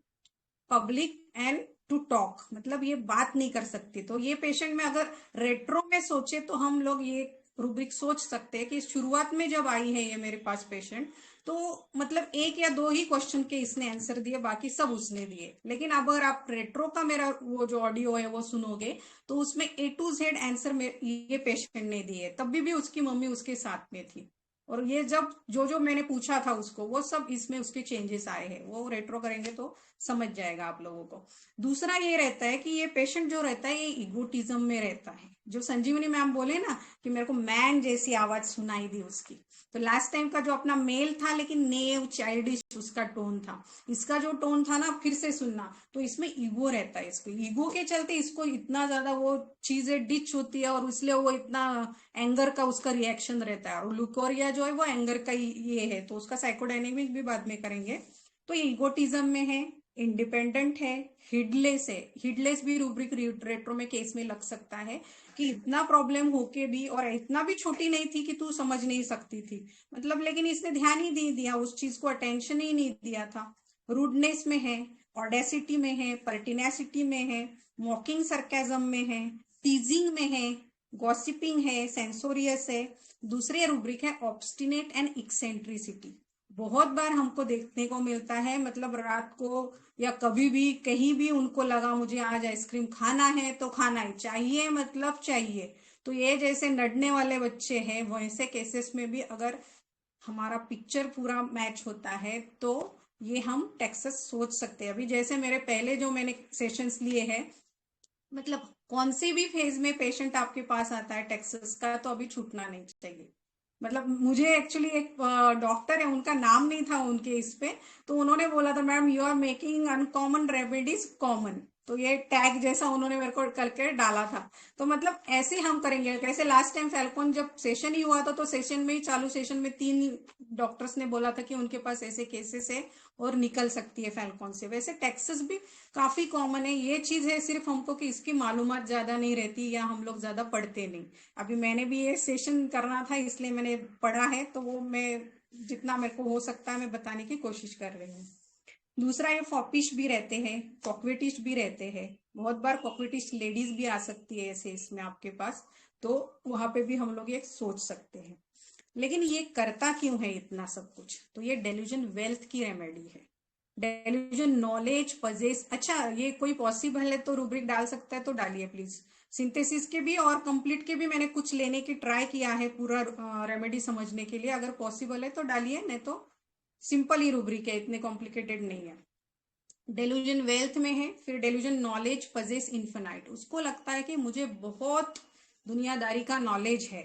public and to talk, मतलब ये बात नहीं कर सकती। तो ये पेशेंट में अगर रेट्रो में सोचे तो हम लोग ये रूब्रिक सोच सकते हैं कि शुरुआत में जब आई है ये मेरे पास पेशेंट, तो मतलब 1 या 2 ही क्वेश्चन के इसने आंसर दिए, बाकी सब उसने दिए। लेकिन अब अगर आप रेट्रो का मेरा वो जो ऑडियो है वो सुनोगे, तो उसमें A to Z आंसर ये पेशेंट ने दिए, तब भी उसकी मम्मी उसके साथ में थी। और ये जब जो मैंने पूछा था उसको, वो सब इसमें उसके चेंजेस आए हैं, वो रेट्रो करेंगे तो समझ जाएगा आप लोगों को। दूसरा ये रहता है कि ये पेशेंट जो रहता है ये इगोटिज्म में रहता है। जो संजीवनी मैम बोले ना कि मेरे को मैन जैसी आवाज सुनाई दी उसकी, तो लास्ट टाइम का जो अपना मेल था लेकिन नेव चाइल्डिश उसका टोन था, इसका जो टोन था ना फिर से सुनना, तो इसमें ईगो रहता है। इसको ईगो के चलते इसको इतना ज्यादा वो चीजें डिच होती है, और इसलिए वो इतना एंगर का उसका रिएक्शन रहता है। और लुकोरिया जो है वो एंगर का ये है, तो उसका साइकोडायनेमिक भी बाद में करेंगे। तो ये इगोटिज्म में है, इंडिपेंडेंट है, हिडलेस है। हिडलेस भी रूब्रिक रेट्रो में केस में लग सकता है कि इतना प्रॉब्लम होके भी, और इतना भी छोटी नहीं थी कि तू समझ नहीं सकती थी, मतलब लेकिन इसने ध्यान ही नहीं दिया, उस चीज को अटेंशन ही नहीं दिया था। रूडनेस में है, ऑडेसिटी में है, पर्टिनेसिटी में है, मॉकिंग सरकाजम में है, टीजिंग में है, गॉसिपिंग है, सेंसोरियस है। दूसरे रूब्रिक है ऑब्स्टिनेट एंड एक्सेंट्रिसिटी। बहुत बार हमको देखने को मिलता है, मतलब रात को या कभी भी कहीं भी उनको लगा मुझे आज आइसक्रीम खाना है तो खाना ही चाहिए, मतलब चाहिए। तो ये जैसे नडने वाले बच्चे हैं, वैसे केसेस में भी अगर हमारा पिक्चर पूरा मैच होता है तो ये हम टेक्सस सोच सकते हैं। अभी जैसे मेरे पहले जो मैंने सेशंस लिए हैं, मतलब कौन सी भी फेज में पेशेंट आपके पास आता है टेक्सस का, तो अभी छूटना नहीं चाहिए। मतलब मुझे एक्चुअली एक डॉक्टर है, उनका नाम नहीं था उनके इस पे, तो उन्होंने बोला था ma'am you are making uncommon remedies common, तो ये टैग जैसा उन्होंने मेरे को करके डाला था। तो मतलब ऐसे हम करेंगे, कैसे लास्ट टाइम फैल्कॉन जब सेशन ही हुआ था, तो सेशन में ही चालू सेशन में 3 डॉक्टर्स ने बोला था कि उनके पास ऐसे केसेस है और निकल सकती है फैल्कॉन से। वैसे टेक्सस भी काफी कॉमन है, ये चीज है सिर्फ हमको कि इसकी मालूमात ज्यादा नहीं रहती या हम लोग ज्यादा पढ़ते नहीं। अभी मैंने भी ये सेशन करना था इसलिए मैंने पढ़ा है, तो वो मैं जितना मेरे को हो सकता है मैं बताने की कोशिश कर रही हूँ। दूसरा ये फॉपिश भी रहते हैं, कॉक्वेटिश भी रहते हैं। बहुत बार कॉक्वेटिश लेडीज भी आ सकती है ऐसे इसमें आपके पास, तो वहां पे भी हम लोग ये सोच सकते हैं। लेकिन ये करता क्यों है इतना सब कुछ? तो ये डेल्यूजन वेल्थ की रेमेडी है। डेल्यूजन नॉलेज पजेस, अच्छा ये कोई पॉसिबल है तो रूब्रिक डाल सकता है तो डालिए प्लीज। सिंथेसिस के भी और कंप्लीट के भी मैंने कुछ लेने की ट्राई किया है पूरा रेमेडी समझने के लिए, अगर पॉसिबल है तो डालिए, नहीं तो सिंपल ही रूब्रिक है, इतने कॉम्प्लिकेटेड नहीं है। डेल्यूजन वेल्थ में है, फिर डेल्यूजन नॉलेज पजेस इन्फिनाइट, उसको लगता है कि मुझे बहुत दुनियादारी का नॉलेज है,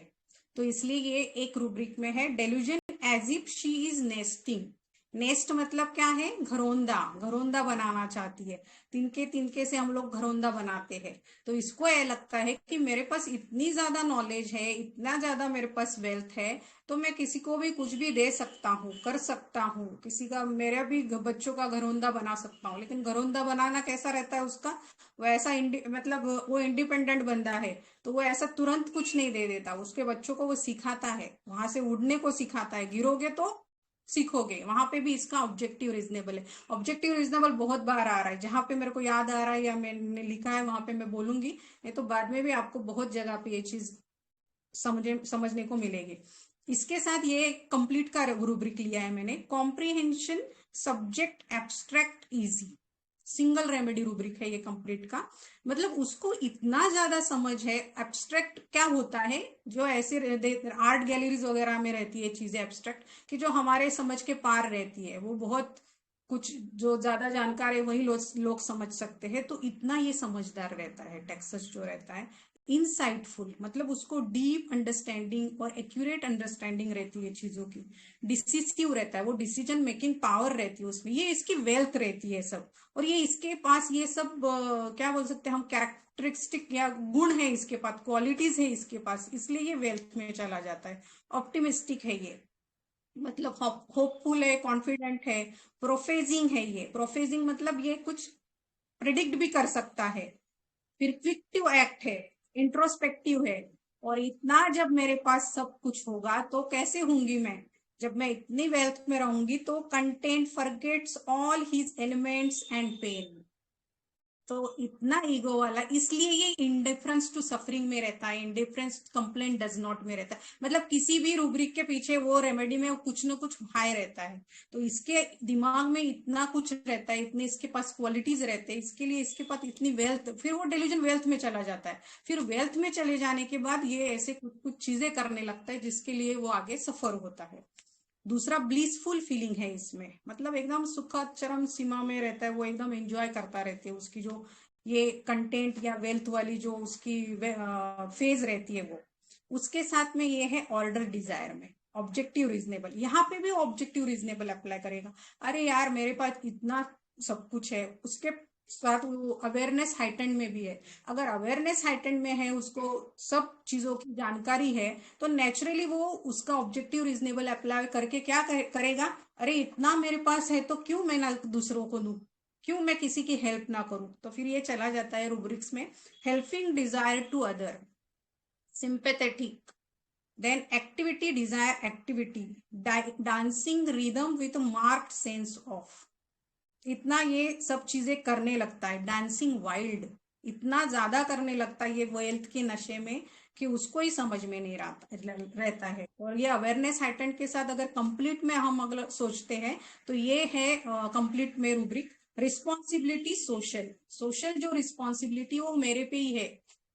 तो इसलिए ये एक रूब्रिक में है। Delusion as if she is nesting, nest मतलब क्या है? घरोंदा, घरोंदा बनाना चाहती है, तिनके तिनके से हम लोग घरोंदा बनाते हैं। तो इसको ये लगता है कि मेरे पास इतनी ज्यादा नॉलेज है, इतना ज्यादा मेरे पास वेल्थ है, तो मैं किसी को भी कुछ भी दे सकता हूँ, कर सकता हूँ, किसी का मेरा भी बच्चों का घरोंदा बना सकता हूँ। लेकिन घरोंदा बनाना कैसा रहता है उसका? वो ऐसा मतलब वो इंडिपेंडेंट बंदा है, तो वो ऐसा तुरंत कुछ नहीं दे देता, उसके बच्चों को वो सिखाता है, वहां से उड़ने को सिखाता है, गिरोगे तो सीखोगे, वहां पे भी इसका ऑब्जेक्टिव रीजनेबल है। ऑब्जेक्टिव रीजनेबल बहुत बार आ रहा है, जहां पे मेरे को याद आ रहा है या मैंने लिखा है वहां पे मैं बोलूंगी, नहीं तो बाद में भी आपको बहुत जगह पे ये चीज समझने को मिलेगी। इसके साथ ये कंप्लीट का रूब्रिक लिया है मैंने, comprehension subject abstract easy, single remedy rubric है ये कंप्लीट का। मतलब उसको इतना ज्यादा समझ है एब्स्ट्रैक्ट क्या होता है, जो ऐसे आर्ट गैलरीज वगैरह में रहती है चीजें एब्स्ट्रैक्ट, कि जो हमारे समझ के पार रहती है, वो बहुत कुछ जो ज्यादा जानकार है वही लोग समझ सकते हैं। तो इतना ये समझदार रहता है टेक्सस जो रहता है, इंसाइटफुल, मतलब उसको डीप अंडरस्टैंडिंग और एक्यूरेट अंडरस्टैंडिंग रहती है चीजों की, डिसिसिव रहता है, वो डिसीजन मेकिंग पावर रहती है उसमें, ये इसकी वेल्थ रहती है सब। और ये इसके पास ये सब क्या बोल सकते हैं हम, कैरेक्टरिस्टिक या गुण है इसके पास, क्वालिटीज है इसके पास, इसलिए ये वेल्थ में चला जाता है। ऑप्टिमिस्टिक है ये, मतलब होपफुल है, कॉन्फिडेंट है, प्रोफेजिंग है ये, प्रोफेजिंग मतलब ये कुछ प्रिडिक्ट भी कर सकता है, फिर क्विक्टिव एक्ट है, इंट्रोस्पेक्टिव है। और इतना जब मेरे पास सब कुछ होगा तो कैसे होंगी मैं, जब मैं इतनी वेल्थ में रहूंगी तो content forgets all his elements and pain. तो इतना ईगो वाला, इसलिए ये इंडिफरेंस टू सफरिंग में रहता है, इंडिफरेंस कंप्लेंट डज नॉट में रहता है। मतलब किसी भी रूब्रिक के पीछे वो रेमेडी में कुछ ना कुछ हाई रहता है, तो इसके दिमाग में इतना कुछ रहता है, इतने इसके पास क्वालिटीज रहते हैं, इसके लिए इसके पास इतनी वेल्थ, फिर वो डेल्यूजन वेल्थ में चला जाता है। फिर वेल्थ में चले जाने के बाद ये ऐसे कुछ कुछ चीजें करने लगता है जिसके लिए वो आगे सफर होता है। दूसरा ब्लिसफुल फीलिंग है इसमें, मतलब एकदम सुखद चरम सीमा में रहता है, वो एकदम एंजॉय करता रहती है उसकी जो ये कंटेंट या वेल्थ वाली जो उसकी फेज रहती है वो। उसके साथ में ये है ऑर्डर डिजायर में ऑब्जेक्टिव रीजनेबल, यहाँ पे भी ऑब्जेक्टिव रीजनेबल अप्लाई करेगा। अरे यार मेरे पास इतना सब कुछ है, उसके साथ वो अवेयरनेस हाइटेंड में भी है। अगर अवेयरनेस हाइटेंड में है, उसको सब चीजों की जानकारी है, तो नेचुरली वो उसका ऑब्जेक्टिव रीजनेबल अप्लाई करके क्या करेगा, अरे इतना मेरे पास है तो क्यों मैं ना दूसरों को दूं, क्यों मैं किसी की हेल्प ना करूं। तो फिर ये चला जाता है रूब्रिक्स में, helping desire to other, sympathetic, then activity desire activity, dancing rhythm with marked sense of, इतना ये सब चीजें करने लगता है। डांसिंग वाइल्ड, इतना ज्यादा करने लगता है ये वेल्थ के नशे में कि उसको ही समझ में नहीं रहता है। और ये अवेयरनेस हाइटेंड के साथ अगर कंप्लीट में हम अगर सोचते हैं तो ये है कंप्लीट में रूब्रिक। रिस्पॉन्सिबिलिटी सोशल, सोशल जो रिस्पॉन्सिबिलिटी वो मेरे पे ही है,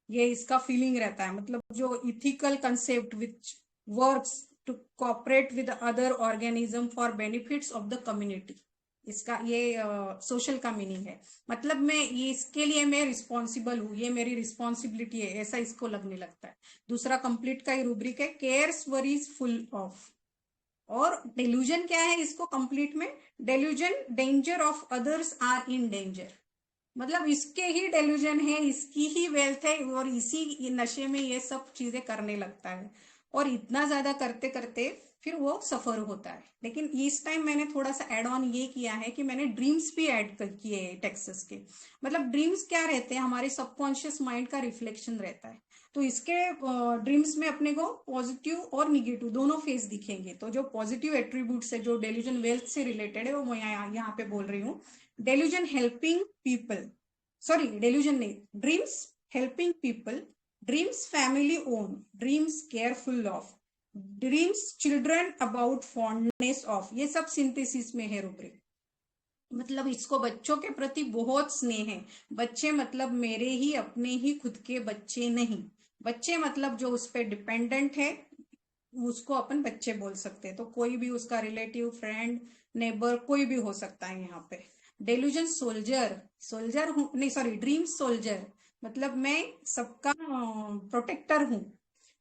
ये इसका फीलिंग रहता है। मतलब जो ethical concept which works to cooperate with other organism for benefits of the community, इसका ये सोशल का मीनिंग है। मतलब मैं ये इसके लिए मैं रिस्पॉन्सिबल हूँ, ये मेरी रिस्पॉन्सिबिलिटी है, ऐसा इसको लगने लगता है। दूसरा कंप्लीट का ही रूब्रिक है, केयर्स वरीज फुल ऑफ। और डेल्यूजन क्या है इसको कंप्लीट में, delusion danger of others are in danger, मतलब इसके ही डेल्यूजन है, इसकी ही वेल्थ है, और इसी नशे में ये सब चीजें करने लगता है। और इतना ज्यादा करते करते फिर वो सफर होता है। लेकिन इस टाइम मैंने थोड़ा सा एड ऑन ये किया है कि मैंने ड्रीम्स भी ऐड किए हैं टेक्सस के। मतलब ड्रीम्स क्या रहते हैं, हमारे सबकॉन्शियस माइंड का रिफ्लेक्शन रहता है। तो इसके ड्रीम्स में अपने को पॉजिटिव और निगेटिव दोनों फेस दिखेंगे। तो जो पॉजिटिव एट्रीब्यूट्स है जो डेल्यूजन वेल्थ से रिलेटेड है वो मैं यहाँ पे बोल रही हूँ। Delusion helping people, sorry delusion नहीं, dreams helping people, dreams family own, dreams careful of, dreams children about fondness of, ये सब सिंथेसिस में है रूब्रिक। मतलब इसको बच्चों के प्रति बहुत स्नेह है। बच्चे मतलब मेरे ही अपने ही खुद के बच्चे नहीं, बच्चे मतलब जो उस पर डिपेंडेंट है उसको अपन बच्चे बोल सकते हैं। तो कोई भी उसका रिलेटिव, फ्रेंड, नेबर कोई भी हो सकता है यहाँ पे। डेल्यूजन सोल्जर, सोल्जर हूँ नहीं सॉरी ड्रीम सोल्जर, मतलब मैं सबका प्रोटेक्टर हूँ।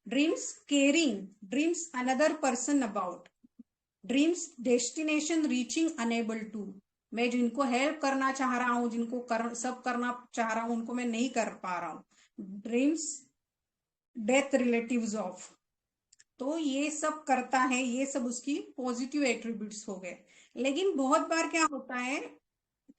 Dreams caring, dreams another person about, dreams destination reaching unable to, मैं जिनको हेल्प करना चाह रहा हूँ, जिनको सब करना चाह रहा हूँ उनको मैं नहीं कर पा रहा हूँ। ड्रीम्स डेथ रिलेटिव्स ऑफ, तो ये सब करता है, ये सब उसकी पॉजिटिव एट्रीब्यूट्स हो गए। लेकिन बहुत बार क्या होता है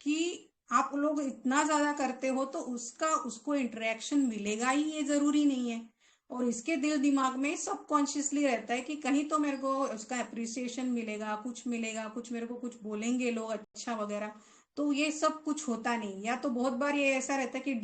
कि आप लोग इतना ज्यादा करते हो तो उसका उसको इंटरेक्शन मिलेगा ही, ये जरूरी नहीं है। और इसके दिल दिमाग में सबकॉन्शियसली रहता है कि कहीं तो मेरे को उसका अप्रिसिएशन मिलेगा, कुछ मेरे को कुछ बोलेंगे लोग अच्छा वगैरह। तो ये सब कुछ होता नहीं, या तो बहुत बार ये ऐसा रहता है कि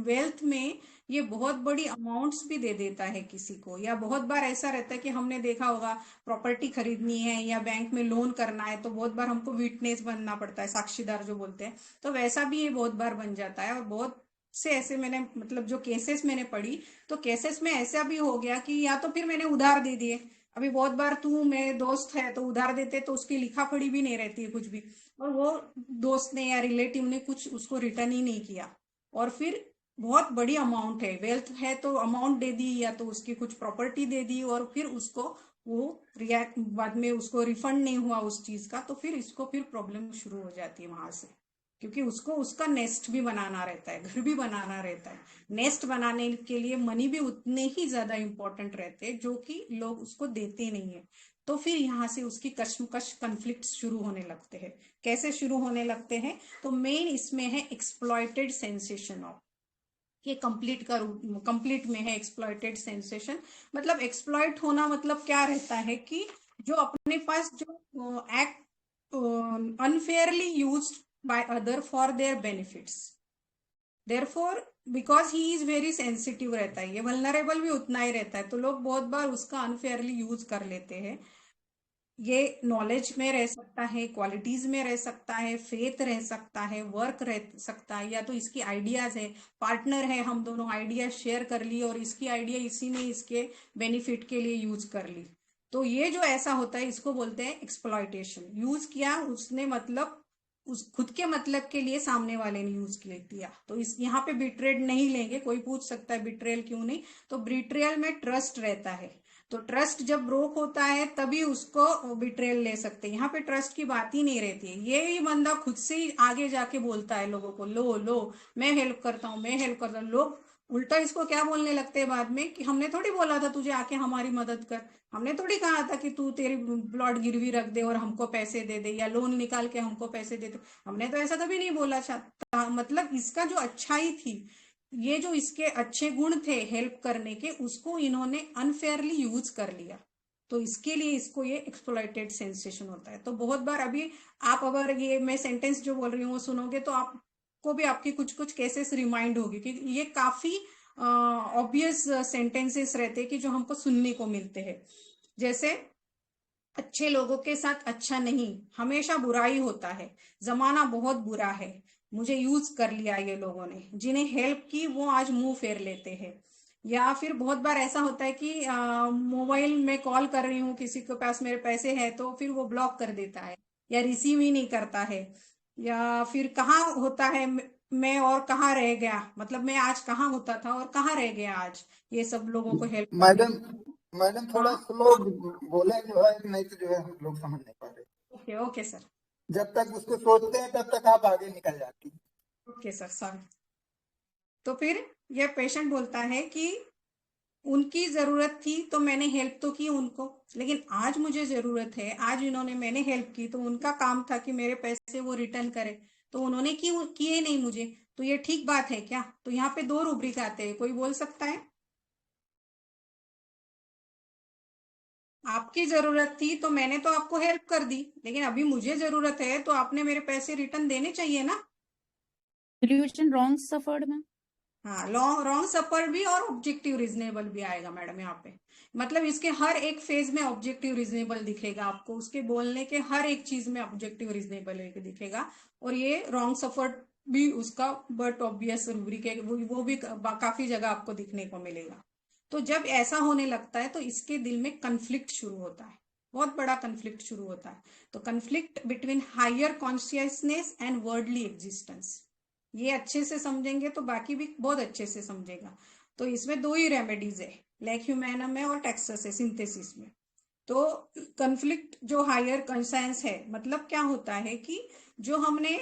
वेल्थ में ये बहुत बड़ी अमाउंट्स भी दे देता है किसी को, या बहुत बार ऐसा रहता है कि हमने देखा होगा प्रॉपर्टी खरीदनी है या बैंक में लोन करना है तो बहुत बार हमको विटनेस बनना पड़ता है, साक्षीदार जो बोलते हैं, तो वैसा भी ये बहुत बार बन जाता है। और बहुत से ऐसे मैंने मतलब जो केसेस मैंने पढ़ी, तो केसेस में ऐसा भी हो गया कि या तो फिर मैंने उधार दे दिए। अभी बहुत बार तू मेरे दोस्त है तो उधार देते तो उसकी लिखा पढ़ी भी नहीं रहती है कुछ भी, और वो दोस्त ने या रिलेटिव ने कुछ उसको रिटर्न ही नहीं किया, और फिर बहुत बड़ी अमाउंट है, वेल्थ है तो अमाउंट दे दी या तो उसकी कुछ प्रॉपर्टी दे दी, और फिर उसको वो रिएक्ट बाद में उसको रिफंड नहीं हुआ उस चीज का, तो फिर इसको फिर प्रॉब्लम शुरू हो जाती है वहां से। क्योंकि उसको उसका नेस्ट भी बनाना रहता है, घर भी बनाना रहता है। नेस्ट बनाने के लिए मनी भी उतने ही ज्यादा इंपॉर्टेंट रहते हैं जो कि लोग उसको देते नहीं है। तो फिर यहाँ से उसकी कश्मकश कन्फ्लिक्ट शुरू होने लगते हैं। कैसे शुरू होने लगते हैं? तो मेन इसमें है एक्सप्लॉइटेड सेंसेशन ऑफ, ये कंप्लीट में है एक्सप्लॉइटेड सेंसेशन। मतलब एक्सप्लॉइट होना मतलब क्या रहता है कि जो अपने पास जो act unfairly used by other for their benefits, therefore because he is very sensitive रहता है, ये vulnerable भी उतना ही रहता है, तो लोग बहुत बार उसका अनफेयरली यूज कर लेते हैं। ये नॉलेज में रह सकता है, क्वालिटीज में रह सकता है, फेथ रह सकता है, वर्क रह सकता है, या तो इसकी आइडियाज है, पार्टनर है, हम दोनों आइडिया शेयर कर ली और इसकी आइडिया इसी ने इसके बेनिफिट के लिए यूज कर ली। तो ये जो ऐसा होता है इसको बोलते हैं एक्सप्लॉइटेशन। यूज किया उसने, मतलब उस खुद के मतलब के लिए सामने वाले ने यूज किया। तो इस यहाँ पे बिट्रेड नहीं लेंगे, कोई पूछ सकता है बिट्रेयल क्यों नहीं, तो बिट्रेयल में ट्रस्ट रहता है, तो ट्रस्ट जब ब्रोक होता है तभी उसको बिट्रेयल ले सकते हैं। यहाँ पे ट्रस्ट की बात ही नहीं रहती है, ये ही बंदा खुद से ही आगे जाके बोलता है लोगों को, लो लो मैं हेल्प करता हूँ, मैं हेल्प करता हूँ। लोग उल्टा इसको क्या बोलने लगते हैं बाद में कि हमने थोड़ी बोला था तुझे आके हमारी मदद कर, हमने थोड़ी कहा था कि तू तेरी प्लॉट गिरवी रख दे और हमको पैसे दे दे, या लोन निकाल के हमको पैसे दे दे, हमने तो ऐसा कभी नहीं बोला था। मतलब इसका जो अच्छाई थी, ये जो इसके अच्छे गुण थे हेल्प करने के, उसको इन्होंने अनफेयरली यूज कर लिया। तो इसके लिए इसको ये एक्सप्लॉइटेड सेंसेशन होता है। तो बहुत बार अभी आप अगर ये मैं सेंटेंस जो बोल रही हूँ वो सुनोगे तो आपको भी आपकी कुछ कुछ केसेस रिमाइंड होगी, क्योंकि ये काफी ऑब्वियस सेंटेंसेस रहते हैं कि जो हमको सुनने को मिलते हैं। जैसे अच्छे लोगों के साथ अच्छा नहीं, हमेशा बुराई होता है, जमाना बहुत बुरा है, मुझे यूज कर लिया ये लोगों ने, जिन्हें हेल्प की वो आज मुंह फेर लेते हैं। या फिर बहुत बार ऐसा होता है कि मोबाइल में कॉल कर रही हूँ, किसी के पास मेरे पैसे हैं तो फिर वो ब्लॉक कर देता है या रिसीव ही नहीं करता है। या फिर कहाँ होता है मैं और कहाँ रह गया, मतलब मैं आज कहाँ होता था और कहाँ रह गया आज, ये सब लोगों को हेल्प करने। मैडम थोड़ा हाँ, स्लो बोले जो है, नहीं तो जो है हम लोग समझ नहीं पा रहे। ओके ओके सर, जब तक उसको सोचते हैं तब तक आप आगे निकल जाती हैं। Okay sir sorry. तो फिर यह पेशेंट बोलता है कि उनकी जरूरत थी तो मैंने हेल्प तो की उनको, लेकिन आज मुझे जरूरत है, आज इन्होंने मैंने हेल्प की तो उनका काम था कि मेरे पैसे वो रिटर्न करे, तो उन्होंने किए नहीं मुझे, तो ये ठीक बात है क्या? तो यहाँ पे दो रूब्रिक आते हैं, कोई बोल सकता है? आपकी जरूरत थी तो मैंने तो आपको हेल्प कर दी, लेकिन अभी मुझे जरूरत है तो आपने मेरे पैसे रिटर्न देने चाहिए ना। सोल्यूशन रॉन्ग सफर्ड में, हाँ, रॉन्ग सफर भी और ऑब्जेक्टिव रीजनेबल भी आएगा मैडम यहाँ पे। मतलब इसके हर एक फेज में ऑब्जेक्टिव रीजनेबल दिखेगा आपको, उसके बोलने के हर एक चीज में ऑब्जेक्टिव रीजनेबल दिखेगा। और ये रॉन्ग सफर भी उसका बट ऑब्वियस रूब्रिक है, वो भी काफी जगह आपको दिखने को मिलेगा। तो जब ऐसा होने लगता है तो इसके दिल में कन्फ्लिक्ट शुरू होता है, बहुत बड़ा कन्फ्लिक्ट शुरू होता है। तो conflict between higher consciousness and worldly existence, ये अच्छे से समझेंगे तो बाकी भी बहुत अच्छे से समझेगा। तो इसमें दो ही रेमेडीज है, लेक ह्यूमैनम में और टेक्सस है सिंथेसिस में। तो कन्फ्लिक्ट जो हायर कॉन्शियस है, मतलब क्या होता है कि जो हमने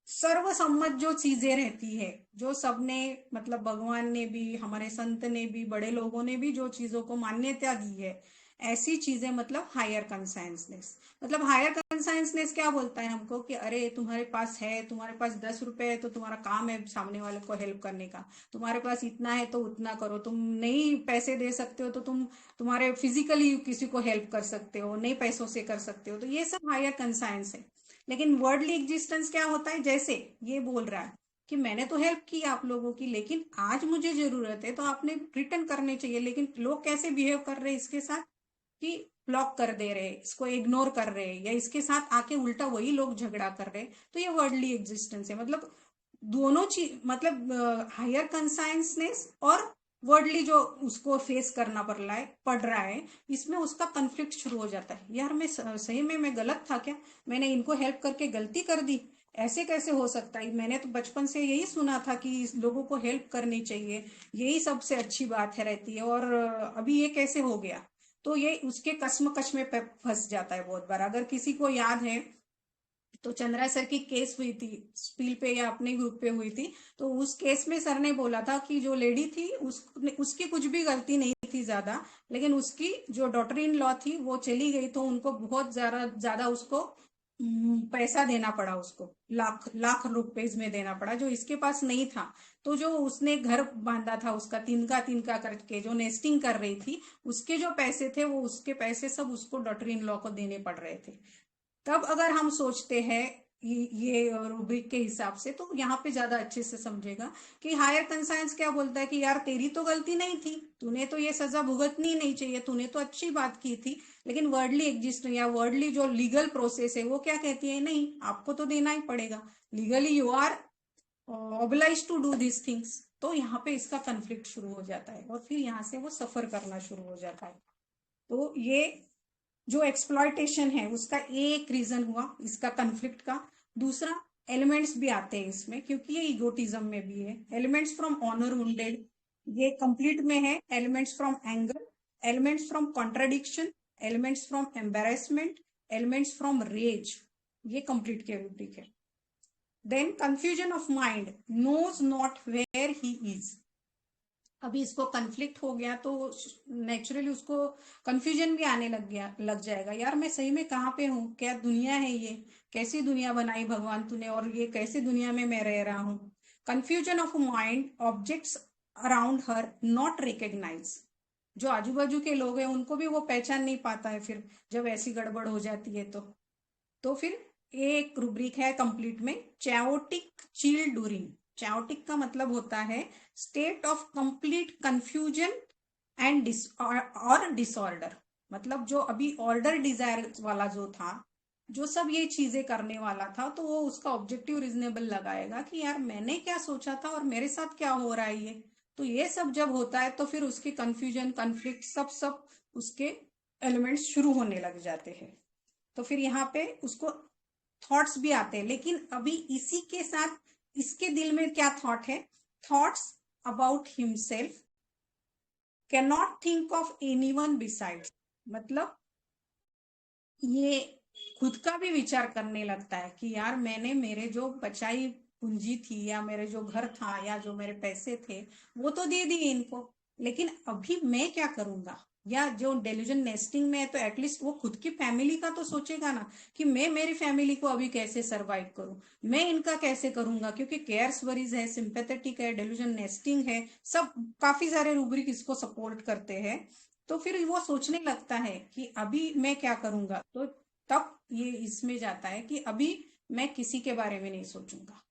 सर्वसम्मत जो चीजें रहती है, जो सबने मतलब भगवान ने भी, हमारे संत ने भी, बड़े लोगों ने भी जो चीजों को मान्यता दी है, ऐसी चीजें मतलब हायर कॉन्शियसनेस। मतलब हायर कंसाइंसनेस क्या बोलता है हमको कि अरे तुम्हारे पास 10 रुपए है तो तुम्हारा काम है सामने वाले को हेल्प करने का, तुम्हारे पास इतना है तो उतना करो, तुम नहीं पैसे दे सकते हो तो तुम्हारे फिजिकली किसी को हेल्प कर सकते हो, नहीं पैसों से कर सकते हो। तो ये सब हायर कंसाइंस है। लेकिन वर्डली एग्जिस्टेंस क्या होता है, जैसे ये बोल रहा है कि मैंने तो हेल्प की आप लोगों की, लेकिन आज मुझे जरूरत है तो आपने रिटर्न करने चाहिए। लेकिन लोग कैसे बिहेव कर रहे हैं इसके साथ कि ब्लॉक कर दे रहे, इसको इग्नोर कर रहे, या इसके साथ आके उल्टा वही लोग झगड़ा कर रहे। तो ये वर्डली एग्जिस्टेंस है। मतलब दोनों चीज, मतलब हायर कंसाइंसनेस और वर्डली जो उसको फेस करना पड़ रहा है, इसमें उसका कन्फ्लिक्ट शुरू हो जाता है। यार मैं सही में मैं गलत था क्या, मैंने इनको हेल्प करके गलती कर दी, ऐसे कैसे हो सकता है, मैंने तो बचपन से यही सुना था कि लोगों को हेल्प करनी चाहिए, यही सबसे अच्छी बात है रहती है, और अभी ये कैसे हो गया। तो ये उसके कश्मकश में फंस जाता है बहुत बार। अगर किसी को याद है तो चंद्रा सर की केस हुई थी स्पील पे या अपने ग्रुप पे हुई थी, तो उस केस में सर ने बोला था कि जो लेडी थी उसकी कुछ भी गलती नहीं थी ज्यादा, लेकिन उसकी जो डॉटर इन लॉ थी वो चली गई तो उनको बहुत ज्यादा उसको पैसा देना पड़ा, उसको लाख लाख रुपए में देना पड़ा जो इसके पास नहीं था। तो जो उसने घर बांधा था उसका तिनका तिनका करके, जो नेस्टिंग कर रही थी, उसके जो पैसे थे वो उसके पैसे सब उसको डॉटर इन लॉ को देने पड़ रहे थे। तब अगर हम सोचते हैं ये रूब्रिक के हिसाब से, तो यहाँ पे ज्यादा अच्छे से समझेगा कि हायर कंसाइंस क्या बोलता है कि यार तेरी तो गलती नहीं थी, तूने तो ये सजा भुगतनी नहीं चाहिए, तूने तो अच्छी बात की थी। लेकिन वर्डली एग्जिस्ट या वर्डली जो लीगल प्रोसेस है वो क्या कहती है, नहीं आपको तो देना ही पड़ेगा, legally you are oblige to do this things. तो यहाँ पे इसका कंफ्लिक्ट शुरू हो जाता है और फिर यहाँ से वो सफर करना शुरू हो जाता है। तो ये जो एक्सप्लॉयटेशन है उसका एक रीजन हुआ इसका कन्फ्लिक्ट का। दूसरा, एलिमेंट्स भी आते हैं इसमें, क्योंकि ये इगोटिज्म में भी है। एलिमेंट्स फ्रॉम ऑनर वुंडेड, ये कंप्लीट में है। Elements from anger, elements from contradiction, elements from embarrassment, elements from rage, ये कंप्लीट के रूब्रिक है। Then confusion of mind, knows not where he is. अभी इसको कन्फ्लिक्ट हो गया तो नेचुरली उसको कंफ्यूजन भी आने लग जाएगा, यार मैं सही में कहाँ पे हूँ, क्या दुनिया है ये, कैसी दुनिया बनाई भगवान तूने, और ये कैसी दुनिया में मैं रह रहा हूँ। Confusion of mind, objects around her not recognize, जो आजू बाजू के लोग हैं उनको भी वो पहचान नहीं पाता है फिर जब ऐसी गड़बड़ हो जाती है। तो फिर एक रूब्रिक है कंप्लीट में, चैओटिक चील ड्यूरिंग। चैओटिक का मतलब होता है state of complete confusion and disorder. मतलब जो अभी ऑर्डर डिजायर वाला जो था, जो सब ये चीजें करने वाला था, तो वो उसका ऑब्जेक्टिव रीजनेबल लगाएगा कि यार मैंने क्या सोचा था और मेरे साथ क्या हो रहा है ये। तो ये सब जब होता है तो फिर उसकी कंफ्यूजन, कन्फ्लिक्ट, सब उसके एलिमेंट्स शुरू होने लग जाते हैं। तो फिर यहाँ पे उसको थॉट्स भी आते हैं। लेकिन अभी इसी के साथ इसके दिल में क्या थॉट है, thoughts about himself, can not think of anyone besides. मतलब ये खुद का भी विचार करने लगता है कि यार मैंने मेरे जो बचाई पूंजी थी या मेरे जो घर था या जो मेरे पैसे थे वो तो दे दिए इनको, लेकिन अभी मैं क्या करूंगा। या जो डेल्यूजन नेस्टिंग में है तो एटलीस्ट वो खुद की फैमिली का तो सोचेगा ना कि मैं मेरी फैमिली को अभी कैसे सरवाइव करूं, मैं इनका कैसे करूंगा, क्योंकि केयर्स वरीज है, सिंपैथेटिक है, डेल्यूजन नेस्टिंग है, सब काफी सारे रूब्रिक इसको सपोर्ट करते हैं। तो फिर वो सोचने लगता है कि अभी मैं क्या करूंगा। तो तब ये इसमें जाता है कि अभी मैं किसी के बारे में नहीं सोचूंगा,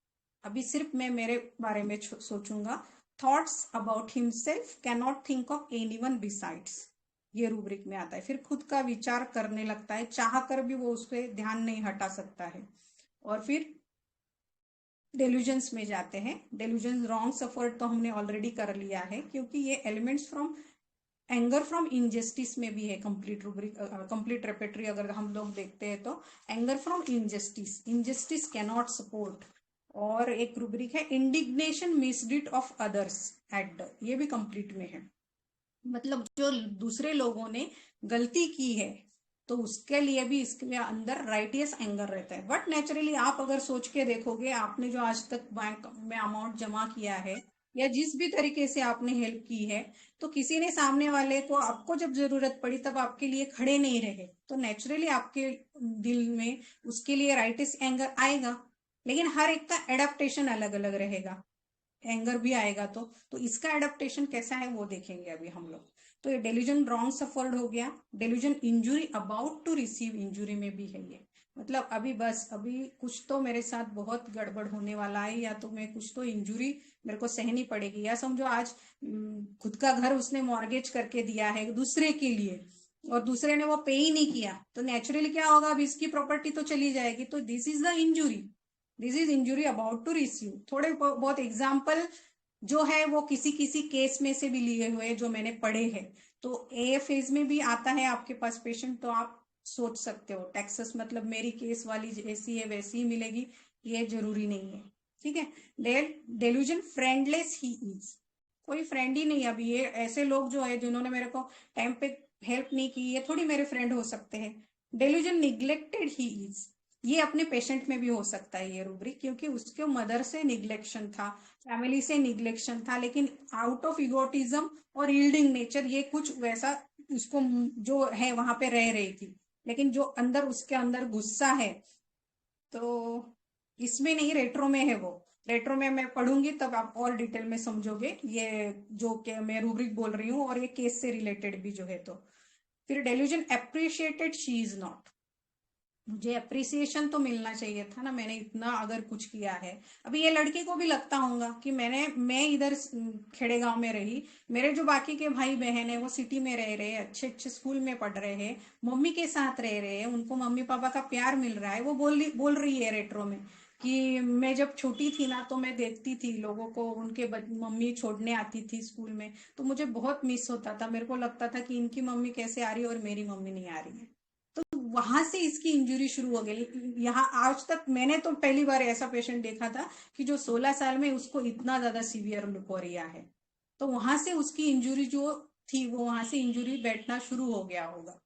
अभी सिर्फ मैं मेरे बारे में सोचूंगा। Thoughts about himself, can not think of anyone besides, ये रूब्रिक में आता है। फिर खुद का विचार करने लगता है, चाह कर भी वो उस पर ध्यान नहीं हटा सकता है। और फिर डेल्यूजन्स में जाते हैं। डेल्यूजन रॉन्ग सफर्ड तो हमने ऑलरेडी कर लिया है, क्योंकि ये elements from anger from injustice में भी है कंप्लीट रूब्रिक, कंप्लीट रेपेटरी अगर हम लोग देखते हैं तो anger from injustice, injustice cannot support. और एक रूब्रिक है इंडिग्नेशन मिसडीड ऑफ अदर्स एट, ये भी कंप्लीट में है। मतलब जो दूसरे लोगों ने गलती की है तो उसके लिए भी इसके अंदर राइटियस एंगर रहता है। बट नेचुरली आप अगर सोच के देखोगे, आपने जो आज तक बैंक में अमाउंट जमा किया है या जिस भी तरीके से आपने हेल्प की है, तो किसी ने सामने वाले को आपको जब जरूरत पड़ी तब आपके लिए खड़े नहीं रहे, तो नेचुरली आपके दिल में उसके लिए राइटिस एंगर आएगा। लेकिन हर एक का एडेप्टेशन अलग अलग रहेगा, एंगर भी आएगा। तो इसका एडेप्टेशन कैसा है वो देखेंगे अभी हम लोग। तो ये डेल्यूजन रॉन्ग सफर्ड हो गया। Delusion injury about to receive injury में भी है ये, मतलब अभी बस अभी कुछ तो मेरे साथ बहुत गड़बड़ होने वाला है, या तो मैं कुछ तो इंजुरी मेरे को सहनी पड़ेगी। या समझो आज खुद का घर उसने मॉर्गेज करके दिया है दूसरे के लिए और दूसरे ने वो पे ही नहीं किया, तो नेचुरली क्या होगा, अब इसकी प्रॉपर्टी तो चली जाएगी। तो this is the injury, this is injury about to receive. थोड़े बहुत एग्जाम्पल जो है वो किसी किसी केस में से भी लिए हुए जो मैंने पढ़े हैं। तो ए फेज में भी आता है आपके पास पेशेंट, तो आप सोच सकते हो टेक्सास मतलब मेरी केस वाली जैसी है वैसी ही मिलेगी, ये जरूरी नहीं है। ठीक है। डेल्यूजन फ्रेंडलेस ही इज, कोई फ्रेंड ही नहीं। अभी ये ऐसे लोग जो है जिन्होंने मेरे को टाइम पे हेल्प नहीं की, ये थोड़ी मेरे फ्रेंड हो सकते हैं। डेल्यूजन निग्लेक्टेड ही इज, ये अपने पेशेंट में भी हो सकता है ये रूब्रिक, क्योंकि उसके मदर से निग्लेक्शन था, फैमिली से निग्लेक्शन था, लेकिन आउट ऑफ इगोटिज्म और यील्डिंग नेचर ये कुछ वैसा उसको जो है वहां पे रह रही थी, लेकिन जो अंदर उसके अंदर गुस्सा है तो इसमें नहीं, रेट्रो में है वो। रेट्रो में मैं पढ़ूंगी तब आप और डिटेल में समझोगे ये जो कि मैं रूब्रिक बोल रही हूँ, और ये केस से रिलेटेड भी जो है। तो फिर delusion appreciated she is not, मुझे अप्रिसिएशन तो मिलना चाहिए था ना, मैंने इतना अगर कुछ किया है। अभी ये लड़के को भी लगता होगा कि मैं इधर खेड़े गांव में रही, मेरे जो बाकी के भाई बहन है वो सिटी में रह रहे हैं, अच्छे अच्छे स्कूल में पढ़ रहे हैं, मम्मी के साथ रह रहे हैं, उनको मम्मी पापा का प्यार मिल रहा है। वो बोल रही है रेट्रो में कि मैं जब छोटी थी ना तो मैं देखती थी लोगों को, उनके मम्मी छोड़ने आती थी स्कूल में, तो मुझे बहुत मिस होता था, मेरे को लगता था कि इनकी मम्मी कैसे आ रही है और मेरी मम्मी नहीं आ रही है। तो वहां से इसकी इंजरी शुरू हो गई। यहाँ आज तक मैंने तो पहली बार ऐसा पेशेंट देखा था कि जो 16 साल में उसको इतना ज्यादा सीवियर लुकोरिया है। तो वहां से उसकी इंजरी जो थी वो वहां से इंजरी बैठना शुरू हो गया होगा।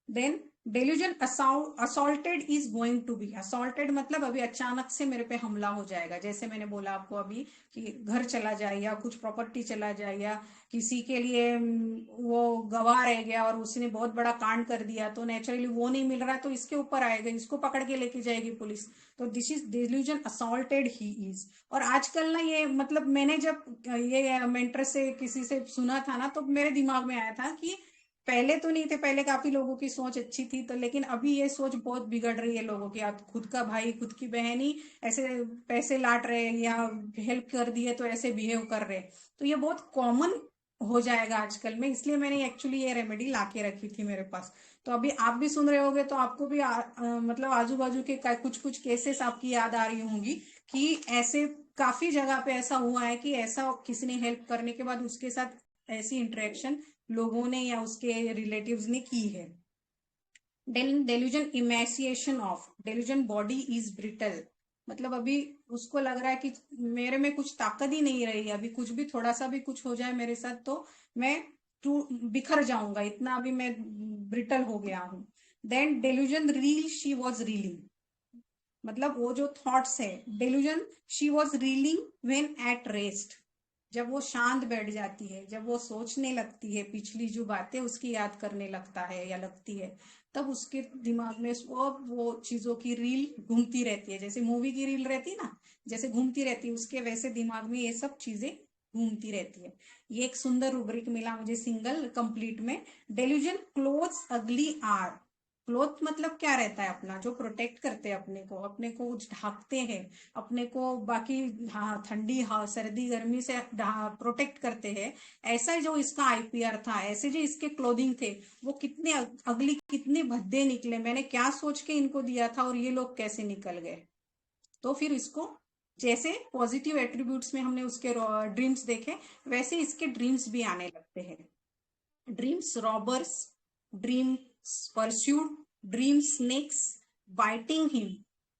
Then delusion assaulted is going to be, assaulted मतलब अभी अचानक से मेरे पे हमला हो जाएगा, जैसे मैंने बोला आपको अभी कि घर चला जाए या कुछ प्रॉपर्टी चला जाए या किसी के लिए वो गवाह रह गया और उसने बहुत बड़ा कांड कर दिया, तो नेचुरली वो नहीं मिल रहा है तो इसके ऊपर आएगा, इसको पकड़ के लेके जाएगी पुलिस। तो this is delusion assaulted he is. और आजकल ना ये मतलब मैंने जब ये मेंटर से किसी से सुना था ना तो मेरे दिमाग में आया था कि पहले तो नहीं थे, पहले काफी लोगों की सोच अच्छी थी, तो लेकिन अभी ये सोच बहुत बिगड़ रही है लोगों की। आप खुद का भाई खुद की बहन ही ऐसे पैसे लाट रहे या हेल्प कर दिए तो ऐसे बिहेव कर रहे, तो ये बहुत कॉमन हो जाएगा आजकल में। इसलिए मैंने एक्चुअली ये रेमेडी ला के रखी थी मेरे पास। तो अभी आप भी सुन रहे होगे तो आपको भी मतलब आजू बाजू के कुछ कुछ केसेस आपकी याद आ रही होंगी कि ऐसे काफी जगह पे ऐसा हुआ है कि ऐसा किसी ने हेल्प करने के बाद उसके साथ ऐसी इंटरेक्शन लोगों ने या उसके रिलेटिव्स ने की है। Delusion emaciation of, delusion body is brittle, मतलब अभी उसको लग रहा है कि मेरे में कुछ ताकत ही नहीं रही, अभी कुछ भी थोड़ा सा भी कुछ हो जाए मेरे साथ तो मैं बिखर जाऊंगा, इतना अभी मैं ब्रिटल हो गया हूं। Then delusion reel she was reeling, मतलब वो जो थॉट्स है, delusion she was reeling when at rest, जब वो शांत बैठ जाती है, जब वो सोचने लगती है, पिछली जो बातें उसकी याद करने लगता है या लगती है, तब उसके दिमाग में वो चीजों की रील घूमती रहती है, जैसे मूवी की रील रहती है ना, जैसे घूमती रहती है उसके वैसे दिमाग में ये सब चीजें घूमती रहती है। ये एक सुंदर रूब्रिक मिला मुझे सिंगल कंप्लीट में। डेल्यूजन क्लोथ्स अगली आर, क्लोथ मतलब क्या रहता है, अपना जो प्रोटेक्ट करते हैं अपने को ढाकते हैं, अपने को बाकी ठंडी सर्दी गर्मी से प्रोटेक्ट करते हैं, ऐसा जो इसका आईपीआर था, ऐसे जो इसके क्लोथिंग थे वो कितने अगली कितने भद्दे निकले, मैंने क्या सोच के इनको दिया था और ये लोग कैसे निकल गए। तो फिर इसको जैसे पॉजिटिव एट्रीब्यूट्स में हमने उसके ड्रीम्स देखे वैसे इसके ड्रीम्स भी आने लगते हैं। Dreams robbers, dreams pursued, dream snakes, biting him,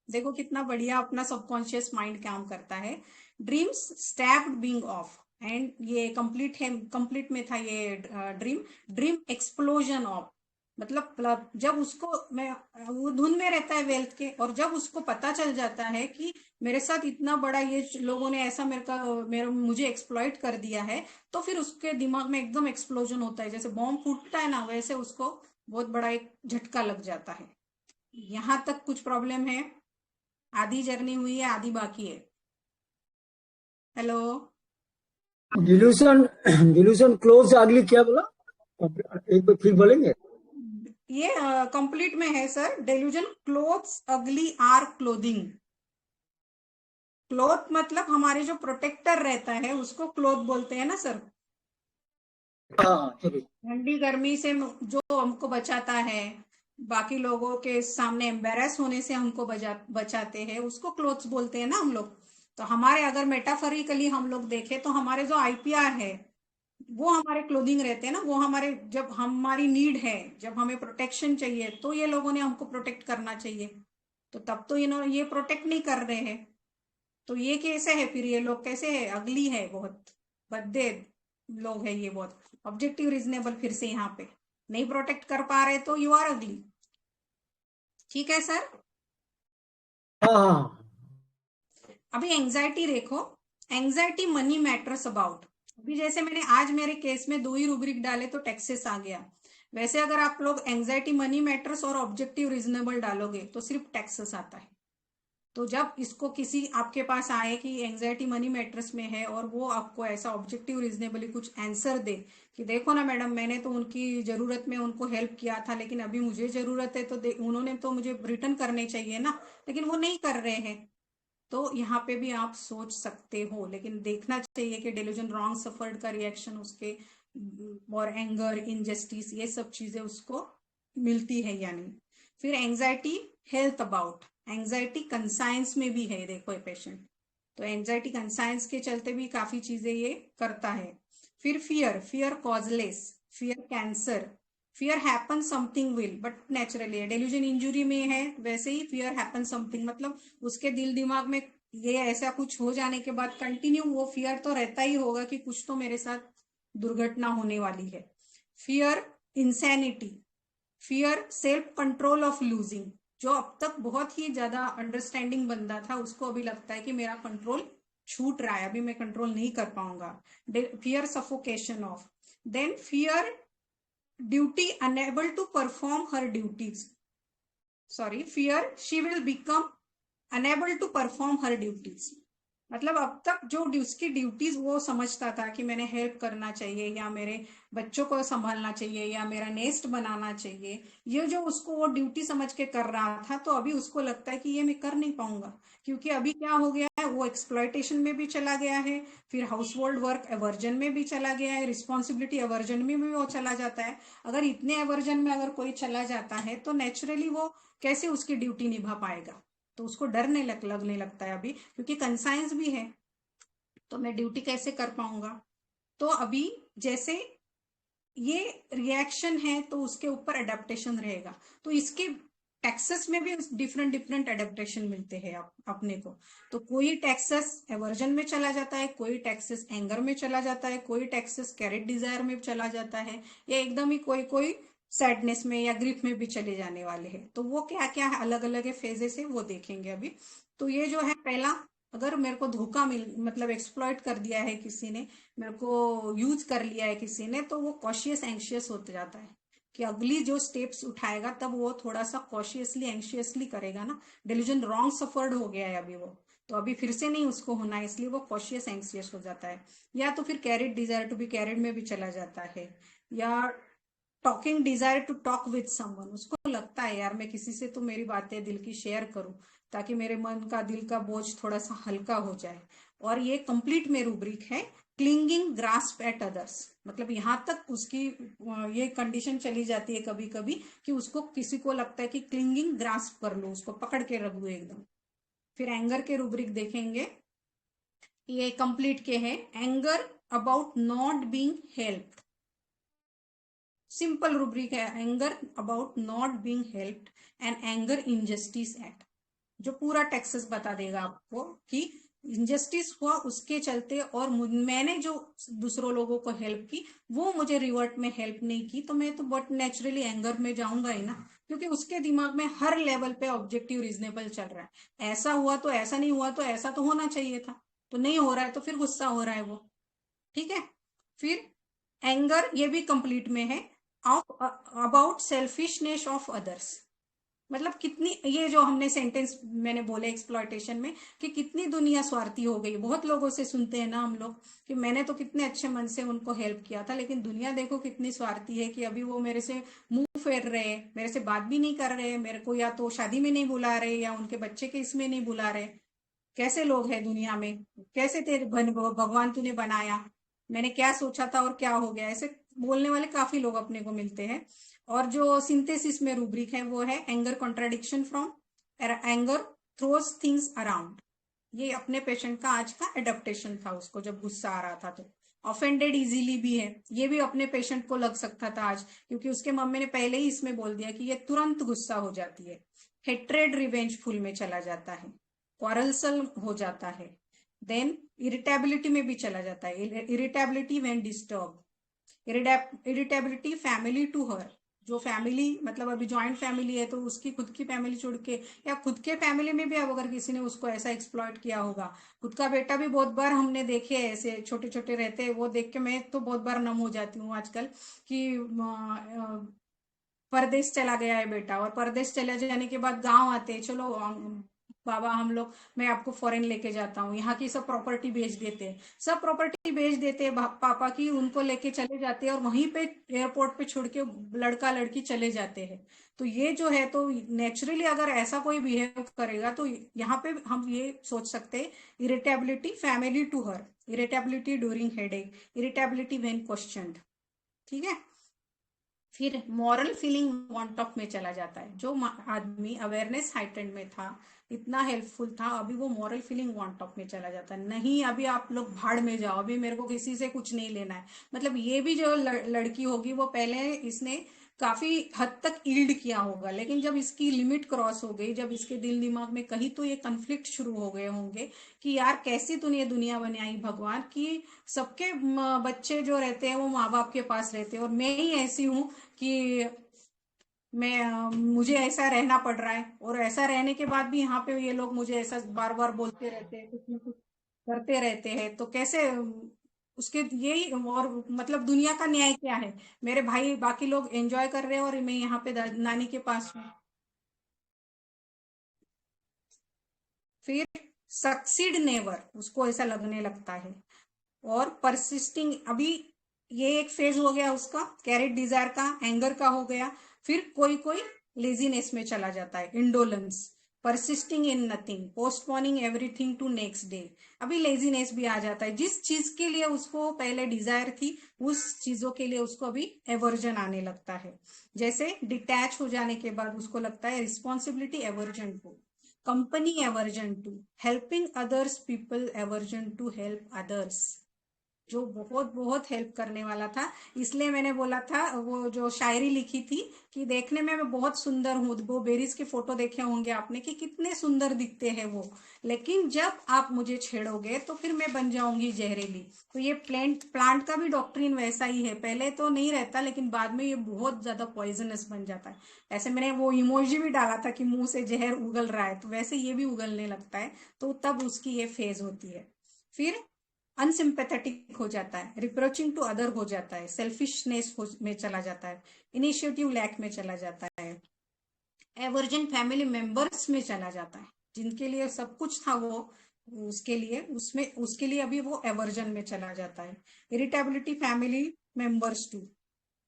देखो कितना बढ़िया अपना सबकॉन्शियस माइंड काम करता है। Dreams stabbed being of, and ये कंप्लीट में था ये ड्रीम एक्सप्लोजन ऑफ, मतलब जब उसको मैं वो धुन में रहता है वेल्थ के, और जब उसको पता चल जाता है कि मेरे साथ इतना बड़ा ये लोगों ने ऐसा मुझे एक्सप्लॉइट कर दिया है, तो फिर उसके दिमाग में एकदम एक्सप्लोजन होता है, जैसे बॉम्ब फूटता है ना, वैसे उसको बहुत बड़ा एक झटका लग जाता है। यहाँ तक कुछ प्रॉब्लम है? आधी जर्नी हुई है, आधी बाकी है। हेलो। डिल्यूशन डिल्यूशन क्लोज अगली क्या बोला? एक बार फिर बोलेंगे? ये कंप्लीट में है सर। डेल्यूजन क्लोथ्स अगली आर क्लोथिंग। क्लोथ मतलब हमारे जो प्रोटेक्टर रहता है उसको क्लोथ बोलते हैं ना सर। हाँ चलिए। ठंडी गर्मी से जो हमको बचाता है, बाकी लोगों के सामने एम्बेरस होने से हमको बचाते हैं, उसको क्लोथ्स बोलते हैं ना हम लोग। तो हमारे अगर मेटाफरिकली हम लोग देखें तो हमारे जो आईपीआर है वो हमारे क्लोथिंग रहते हैं ना, वो हमारे जब हमारी नीड है, जब हमें प्रोटेक्शन चाहिए तो ये लोगों ने हमको प्रोटेक्ट करना चाहिए। तो तब तो इन्होंने ये प्रोटेक्ट नहीं कर रहे हैं, तो ये कैसे है फिर? ये लोग कैसे है? अगली है, बहुत भद्दे लोग है ये, बहुत ऑब्जेक्टिव रीजनेबल। फिर से यहाँ पे नहीं प्रोटेक्ट कर पा रहे तो यू आर अगली। ठीक है सर। हाँ। अभी एंजाइटी देखो। Anxiety money matters about. अभी जैसे मैंने आज मेरे केस में 2 ही रूब्रिक डाले तो टैक्सेस आ गया। वैसे अगर आप लोग एंजाइटी मनी मैटर्स और ऑब्जेक्टिव रीजनेबल डालोगे तो सिर्फ टैक्सेस आता है। तो जब इसको किसी आपके पास आए कि एंजाइटी मनी मैटर्स में है और वो आपको ऐसा ऑब्जेक्टिव रीजनेबली कुछ आंसर दे कि देखो ना मैडम, मैंने तो उनकी जरूरत में उनको हेल्प किया था, लेकिन अभी मुझे जरूरत है तो उन्होंने तो मुझे रिटर्न करने चाहिए ना, लेकिन वो नहीं कर रहे हैं, तो यहाँ पे भी आप सोच सकते हो। लेकिन देखना चाहिए कि डेल्यूजन रॉन्ग सफर्ड का रिएक्शन उसके और एंगर, इनजस्टिस, ये सब चीजें उसको मिलती है या नहीं। फिर anxiety health about. Anxiety conscience में भी है, देखो ये पेशेंट, तो एंजाइटी कंसाइंस के चलते भी काफी चीजें ये करता है। फिर fear, fear causeless, fear cancer, fear happen something will but naturally. Delusion injury में है वैसे ही फियर हैपन समथिंग, मतलब उसके दिल दिमाग में ये ऐसा कुछ हो जाने के बाद कंटिन्यू वो फियर तो रहता ही होगा कि कुछ तो मेरे साथ दुर्घटना होने वाली है। Fear insanity, fear self control of losing. जो अब तक बहुत ही ज्यादा अंडरस्टैंडिंग बंदा था उसको अभी लगता है कि मेरा कंट्रोल छूट रहा है, अभी मैं कंट्रोल नहीं कर पाऊंगा। Fear suffocation of. Then fear duty, unable to perform her duties. Sorry, fear she will become unable to perform her duties. मतलब अब तक जो उसकी ड्यूटीज वो समझता था कि मैंने हेल्प करना चाहिए या मेरे बच्चों को संभालना चाहिए या मेरा नेस्ट बनाना चाहिए, ये जो उसको वो ड्यूटी समझ के कर रहा था, तो अभी उसको लगता है कि ये मैं कर नहीं पाऊंगा, क्योंकि अभी क्या हो गया है, वो एक्सप्लॉयटेशन में भी चला गया है, फिर हाउस होल्ड वर्क एवर्जन में भी चला गया है, रिस्पॉन्सिबिलिटी एवर्जन में भी वो चला जाता है। अगर इतने एवर्जन में अगर कोई चला जाता है तो नेचुरली वो कैसे उसकी ड्यूटी निभा पाएगा? तो उसको डरने लगने लगता है अभी, क्योंकि कंसाइंस भी है, तो मैं ड्यूटी कैसे कर पाऊंगा? तो अभी जैसे ये रिएक्शन है तो उसके ऊपर अडेप्टेशन रहेगा। तो इसके टैक्सेस में भी डिफरेंट डिफरेंट अडेप्टेशन मिलते हैं अपने को। तो कोई टैक्सेस एवर्जन में चला जाता है, कोई टैक्सेस एंगर में चला जाता है, कोई टैक्सेस कैरेट डिजायर में चला जाता है, या एकदम ही कोई कोई सैडनेस में या ग्रीफ में भी चले जाने वाले हैं। तो वो क्या क्या है, अलग अलग फेजेस है, वो देखेंगे अभी। तो ये जो है पहला, अगर मेरे को धोखा मतलब एक्सप्लॉइट कर दिया है किसी ने, मेरे को यूज कर लिया है किसी ने, तो वो कॉशियस एंशियस होते जाता है कि अगली जो स्टेप्स उठाएगा तब वो थोड़ा सा कॉशियसली एंशियसली करेगा ना। डेल्यूजन रॉन्ग सफर्ड हो गया है अभी वो, तो अभी फिर से नहीं उसको होना है, इसलिए वो कॉशियस एंशियस हो जाता है। या तो फिर carried desire to be carried में भी चला जाता है, या talking desire to talk with someone, उसको लगता है यार मैं किसी से तो मेरी बातें दिल की शेयर करूं ताकि मेरे मन का दिल का बोझ थोड़ा सा हल्का हो जाए। और ये कंप्लीट में रूब्रिक है क्लिंगिंग ग्रास्प एट अदर्स, मतलब यहां तक उसकी ये कंडीशन चली जाती है कभी कभी कि उसको किसी को लगता है कि क्लिंगिंग ग्रास्प कर लो, उसको पकड़ के रख दो एकदम। फिर एंगर के रूब्रिक देखेंगे, ये कंप्लीट के है। Anger about not being helped, simple rubric है, anger about not being helped and anger injustice at, जो पूरा टेक्सेस बता देगा आपको कि इंजस्टिस हुआ उसके चलते, और मैंने जो दूसरों लोगों को हेल्प की वो मुझे रिवर्ट में हेल्प नहीं की, तो मैं तो बहुत नेचुरली एंगर में जाऊंगा ही ना, क्योंकि उसके दिमाग में हर लेवल पे ऑब्जेक्टिव रीजनेबल चल रहा है। ऐसा हुआ तो ऐसा, नहीं हुआ तो ऐसा तो होना चाहिए था, तो नहीं हो रहा है तो फिर गुस्सा हो रहा है वो। ठीक है। फिर एंगर ये भी कंप्लीट में है, अबाउट सेल्फिशनेस ऑफ अदर्स। मतलब कितनी, ये जो हमने सेंटेंस मैंने बोले एक्सप्लॉयटेशन में, कि कितनी दुनिया स्वार्थी हो गई। बहुत लोगों से सुनते हैं ना हम लोग कि मैंने तो कितने अच्छे मन से उनको हेल्प किया था, लेकिन दुनिया देखो कितनी स्वार्थी है, कि अभी वो मेरे से मुंह फेर रहे, मेरे से बात भी नहीं कर रहे, मेरे को या तो शादी में नहीं बुला रहे या उनके बच्चे के इसमें नहीं बुला रहे। कैसे लोग हैं दुनिया में, कैसे तेरे भगवान तूने बनाया, मैंने क्या सोचा था और क्या हो गया, ऐसे बोलने वाले काफी लोग अपने को मिलते हैं। और जो सिंथेसिस में रूब्रिक है वो है anger contradiction from anger throws things around. ये अपने पेशेंट का आज का एडेप्टेशन था, उसको जब गुस्सा आ रहा था तो। ऑफेंडेड इजीली भी है, ये भी अपने पेशेंट को लग सकता था आज, क्योंकि उसके मम्मी ने पहले ही इसमें बोल दिया कि ये तुरंत गुस्सा हो जाती है। हेट्रेड रिवेंजफुल में चला जाता है, क्वारलसल हो जाता है, देन इरिटेबिलिटी में भी चला जाता है, irritability when disturb, irritability family to her. जो फैमिली, मतलब अभी जॉइंट फैमिली है तो उसकी खुद की फैमिली छोड़ के, या खुद के फैमिली में भी अब अगर किसी ने उसको ऐसा एक्सप्लॉइट किया होगा, खुद का बेटा भी बहुत बार हमने देखे ऐसे छोटे छोटे रहते हैं, वो देख के मैं तो बहुत बार नम हो जाती हूँ आजकल, कि परदेश चला गया है बेटा, और परदेश चले जाने के बाद गांव आते, चलो बाबा हम लोग, मैं आपको फॉरेन लेके जाता हूँ, यहाँ की सब प्रॉपर्टी बेच देते हैं, सब प्रॉपर्टी बेच देते हैं पापा की, उनको लेके चले जाते हैं और वहीं पे एयरपोर्ट पे छोड़ के लड़का लड़की चले जाते हैं। तो ये जो है, तो नेचुरली अगर ऐसा कोई बिहेव करेगा तो यहाँ पे हम ये सोच सकते हैं, irritability family to her, irritability during headache, irritability when questioned. ठीक है। फिर मॉरल फीलिंग वांट ऑफ में चला जाता है। जो आदमी अवेयरनेस हाइटेंड में था, इतना हेल्पफुल था, अभी वो मॉरल फीलिंग वांट ऑफ में चला जाता है। नहीं, अभी आप लोग भाड़ में जाओ, अभी मेरे को किसी से कुछ नहीं लेना है। मतलब ये भी जो लड़की होगी, वो पहले इसने काफी हद तक ईल्ड किया होगा, लेकिन जब इसकी लिमिट क्रॉस हो गई, जब इसके दिल दिमाग में कहीं तो ये कन्फ्लिक्ट शुरू हो गए होंगे कि यार कैसी तूने ये दुनिया बनाई भगवान, कि सबके बच्चे जो रहते हैं वो माँ बाप के पास रहते हैं, और मैं ही ऐसी हूँ कि मुझे ऐसा रहना पड़ रहा है, और ऐसा रहने के बाद भी यहाँ पे ये लोग मुझे ऐसा बार बार बोलते रहते हैं, कुछ न कुछ करते रहते हैं, तो कैसे उसके यही, और मतलब दुनिया का न्याय क्या है, मेरे भाई बाकी लोग एंजॉय कर रहे हैं और मैं यहाँ पे नानी के पास हूँ। फिर सक्सीड नेवर, उसको ऐसा लगने लगता है। और परसिस्टिंग, अभी ये एक फेज हो गया उसका, कैरेट डिजायर का, एंगर का हो गया। फिर कोई कोई लेजीनेस में चला जाता है, indolence, persisting in nothing, postponing everything to next day. अभी लेजीनेस भी आ जाता है, जिस चीज के लिए उसको पहले डिजायर थी उस चीजों के लिए उसको अभी एवर्जन आने लगता है। जैसे डिटैच हो जाने के बाद उसको लगता है responsibility aversion to, company aversion to, helping others people aversion to help others. जो बहुत बहुत हेल्प करने वाला था, इसलिए मैंने बोला था, वो जो शायरी लिखी थी कि देखने में मैं बहुत सुंदर हूँ, वो बेरीज के फोटो देखे होंगे आपने कि कितने सुंदर दिखते हैं वो, लेकिन जब आप मुझे छेड़ोगे तो फिर मैं बन जाऊंगी जहरीली। तो ये प्लांट का भी डॉक्ट्रिन वैसा ही है, पहले तो नहीं रहता लेकिन बाद में ये बहुत ज्यादा पॉइजनस बन जाता है। ऐसे मैंने वो इमोजी भी डाला था कि मुंह से जहर उगल रहा है, तो वैसे ये भी उगलने लगता है, तो तब उसकी ये फेज होती है। फिर अनसिंपैथेटिक हो जाता है, रिप्रोचिंग टू अदर हो जाता है, सेल्फिशनेस में चला जाता है, इनिशिएटिव लैक में चला जाता है, एवर्जन फैमिली मेंबर्स में चला जाता है, जिनके लिए सब कुछ था वो उसके लिए अभी वो एवर्जन में चला जाता है। Irritability family members to,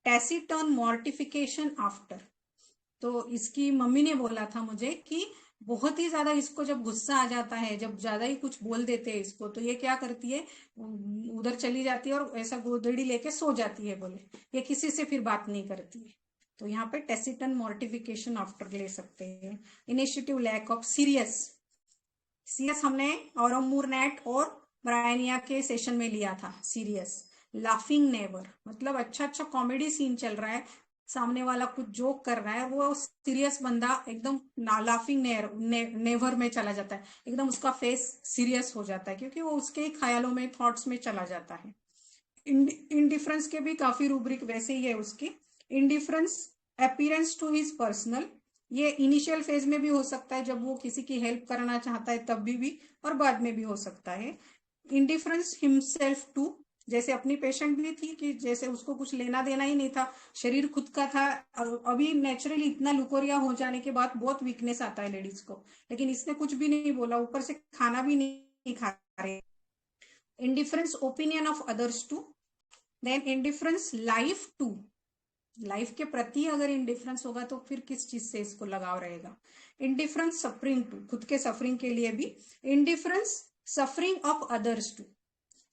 taciturn mortification after. तो इसकी मम्मी ने बोला था मुझे कि बहुत ही ज्यादा इसको जब गुस्सा आ जाता है, जब ज्यादा ही कुछ बोल देते हैं इसको, तो ये क्या करती है, उधर चली जाती है और ऐसा गोदड़ी लेके सो जाती है, बोले ये किसी से फिर बात नहीं करती है। तो यहाँ पे टेसिटन मॉर्टिफिकेशन आफ्टर ले सकते हैं। इनिशिएटिव लैक ऑफ सीरियस हमने और मूरनेट और ब्रायनिया के सेशन में लिया था। सीरियस लाफिंग नेवर, मतलब अच्छा अच्छा कॉमेडी सीन चल रहा है, सामने वाला कुछ जोक कर रहा है, वो सीरियस बंदा एकदम लाफिंग नेवर में चला जाता है, एकदम उसका फेस सीरियस हो जाता है क्योंकि वो उसके ख्यालों में, थॉट्स में चला जाता है। इंडिफरेंस के भी काफी रूब्रिक वैसे ही है उसकी। Indifference appearance to his personal, ये इनिशियल फेज में भी हो सकता है जब वो किसी की हेल्प करना चाहता है तब भी और बाद में भी हो सकता है। इंडिफरेंस हिमसेल्फ टू, जैसे अपनी पेशेंट भी थी कि जैसे उसको कुछ लेना देना ही नहीं था, शरीर खुद का था। अभी नेचुरली इतना लुकोरिया हो जाने के बाद बहुत वीकनेस आता है लेडीज को, लेकिन इसने कुछ भी नहीं बोला, ऊपर से खाना भी नहीं खा रहे। Indifference opinion of others to, then indifference life to, life के प्रति अगर इंडिफरेंस होगा तो फिर किस चीज से इसको लगाव रहेगा। इंडिफरेंस सफरिंग टू, खुद के सफरिंग के लिए भी। Indifference suffering of others to,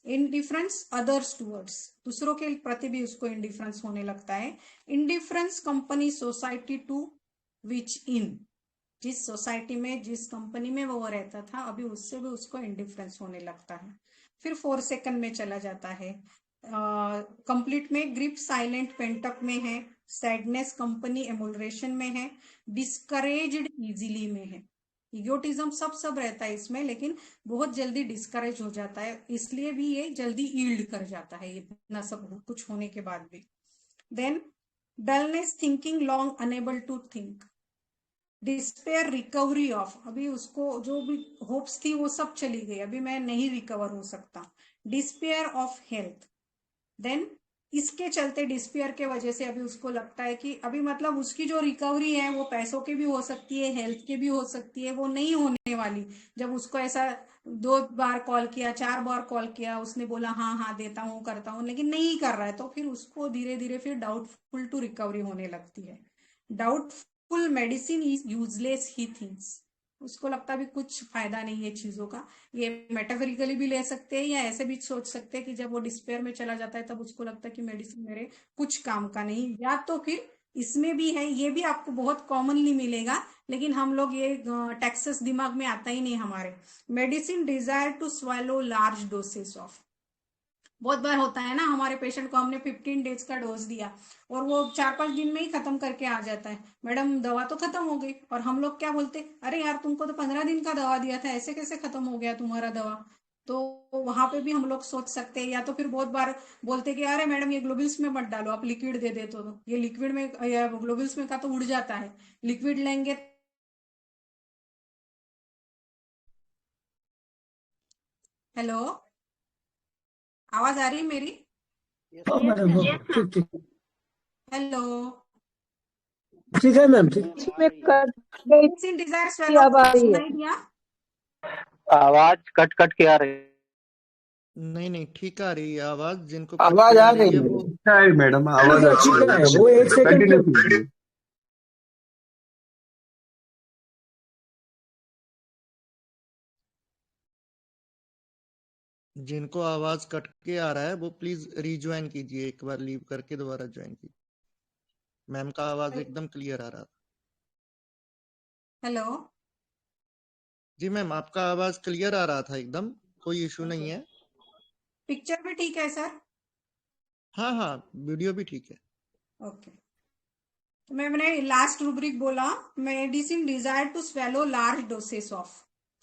indifference others towards, दूसरों के प्रति भी उसको इंडिफरेंस होने लगता है। Indifference company society to which in, जिस सोसाइटी में, जिस कंपनी में वो रहता था अभी उससे भी उसको इंडिफरेंस होने लगता है। फिर 4 सेकंड में चला जाता है। कंप्लीट में ग्रिप साइलेंट पेंटअप में है, सैडनेस कंपनी एमोलरेशन में है, डिस्करेज्ड इजीली में है। इगोटिज्म सब रहता है इसमें, लेकिन बहुत जल्दी डिस्करेज हो जाता है, इसलिए भी ये जल्दी यील्ड कर जाता है इतना सब कुछ होने के बाद भी। Then dullness, thinking long unable to think, despair recovery of, अभी उसको जो भी होप्स थी वो सब चली गई, अभी मैं नहीं रिकवर हो सकता। डिस्पेयर ऑफ हेल्थ, देन इसके चलते डिस्पेयर के वजह से अभी उसको लगता है कि अभी मतलब उसकी जो रिकवरी है वो पैसों की भी हो सकती है, हेल्थ की भी हो सकती है, वो नहीं होने वाली। जब उसको ऐसा 2 बार कॉल किया, 4 बार कॉल किया, उसने बोला हाँ हाँ देता हूँ करता हूँ, लेकिन नहीं कर रहा है, तो फिर उसको धीरे धीरे फिर डाउटफुल टू रिकवरी होने लगती है। Doubtful medicine is useless he thinks, उसको लगता है भी कुछ फायदा नहीं है चीजों का। ये मेटाफोरिकली भी ले सकते हैं या ऐसे भी सोच सकते हैं कि जब वो डिस्पेयर में चला जाता है तब उसको लगता है कि मेडिसिन मेरे कुछ काम का नहीं। या तो फिर इसमें भी है, ये भी आपको बहुत कॉमनली मिलेगा, लेकिन हम लोग ये टेक्सस दिमाग में आता ही नहीं हमारे। Medicine desire to swallow large doses of, बहुत बार होता है ना हमारे पेशेंट को हमने 15 डेज का डोज दिया और वो 4-5 दिन में ही खत्म करके आ जाता है, मैडम दवा तो खत्म हो गई, और हम लोग क्या बोलते, अरे यार तुमको तो 15 दिन का दवा दिया था, ऐसे कैसे खत्म हो गया तुम्हारा दवा। तो वहां पे भी हम लोग सोच सकते हैं। या तो फिर बहुत बार बोलते कि अरे मैडम ये ग्लोबिल्स में मत डालो, आप लिक्विड दे दे, तो ये लिक्विड में या ग्लोबिल्स में का तो उड़ जाता है, लिक्विड लेंगे। हेलो, आवाज आ रही है मेरी? हाँ मैडम, हाँ, ठीक ठीक हेलो, ठीक है मैम, ठीक। मेडिसिन डिजायर स्वेलो, सुनाई दिया? आवाज कट कट के आ रही है। नहीं ठीक आ रही है आवाज, जिनको आवाज आ रही है है वो अच्छा है मैडम, आवाज अच्छी है, वो 1 सेकंड कंटिन्यू कीजिए। जिनको आवाज कट के आ रहा है वो प्लीज रीज्वाइन कीजिए, एक बार लीव करके दोबारा ज्वाइन कीजिए। मैम का आवाज एकदम क्लियर आ रहा था। हेलो, जी मैम, आपका आवाज क्लियर आ रहा था एकदम, कोई इशू नहीं है। पिक्चर भी ठीक है सर? हाँ वीडियो भी ठीक है। ओके, तो मैंने लास्ट रूब्रिक बोला, medicine desire to swallow large doses of,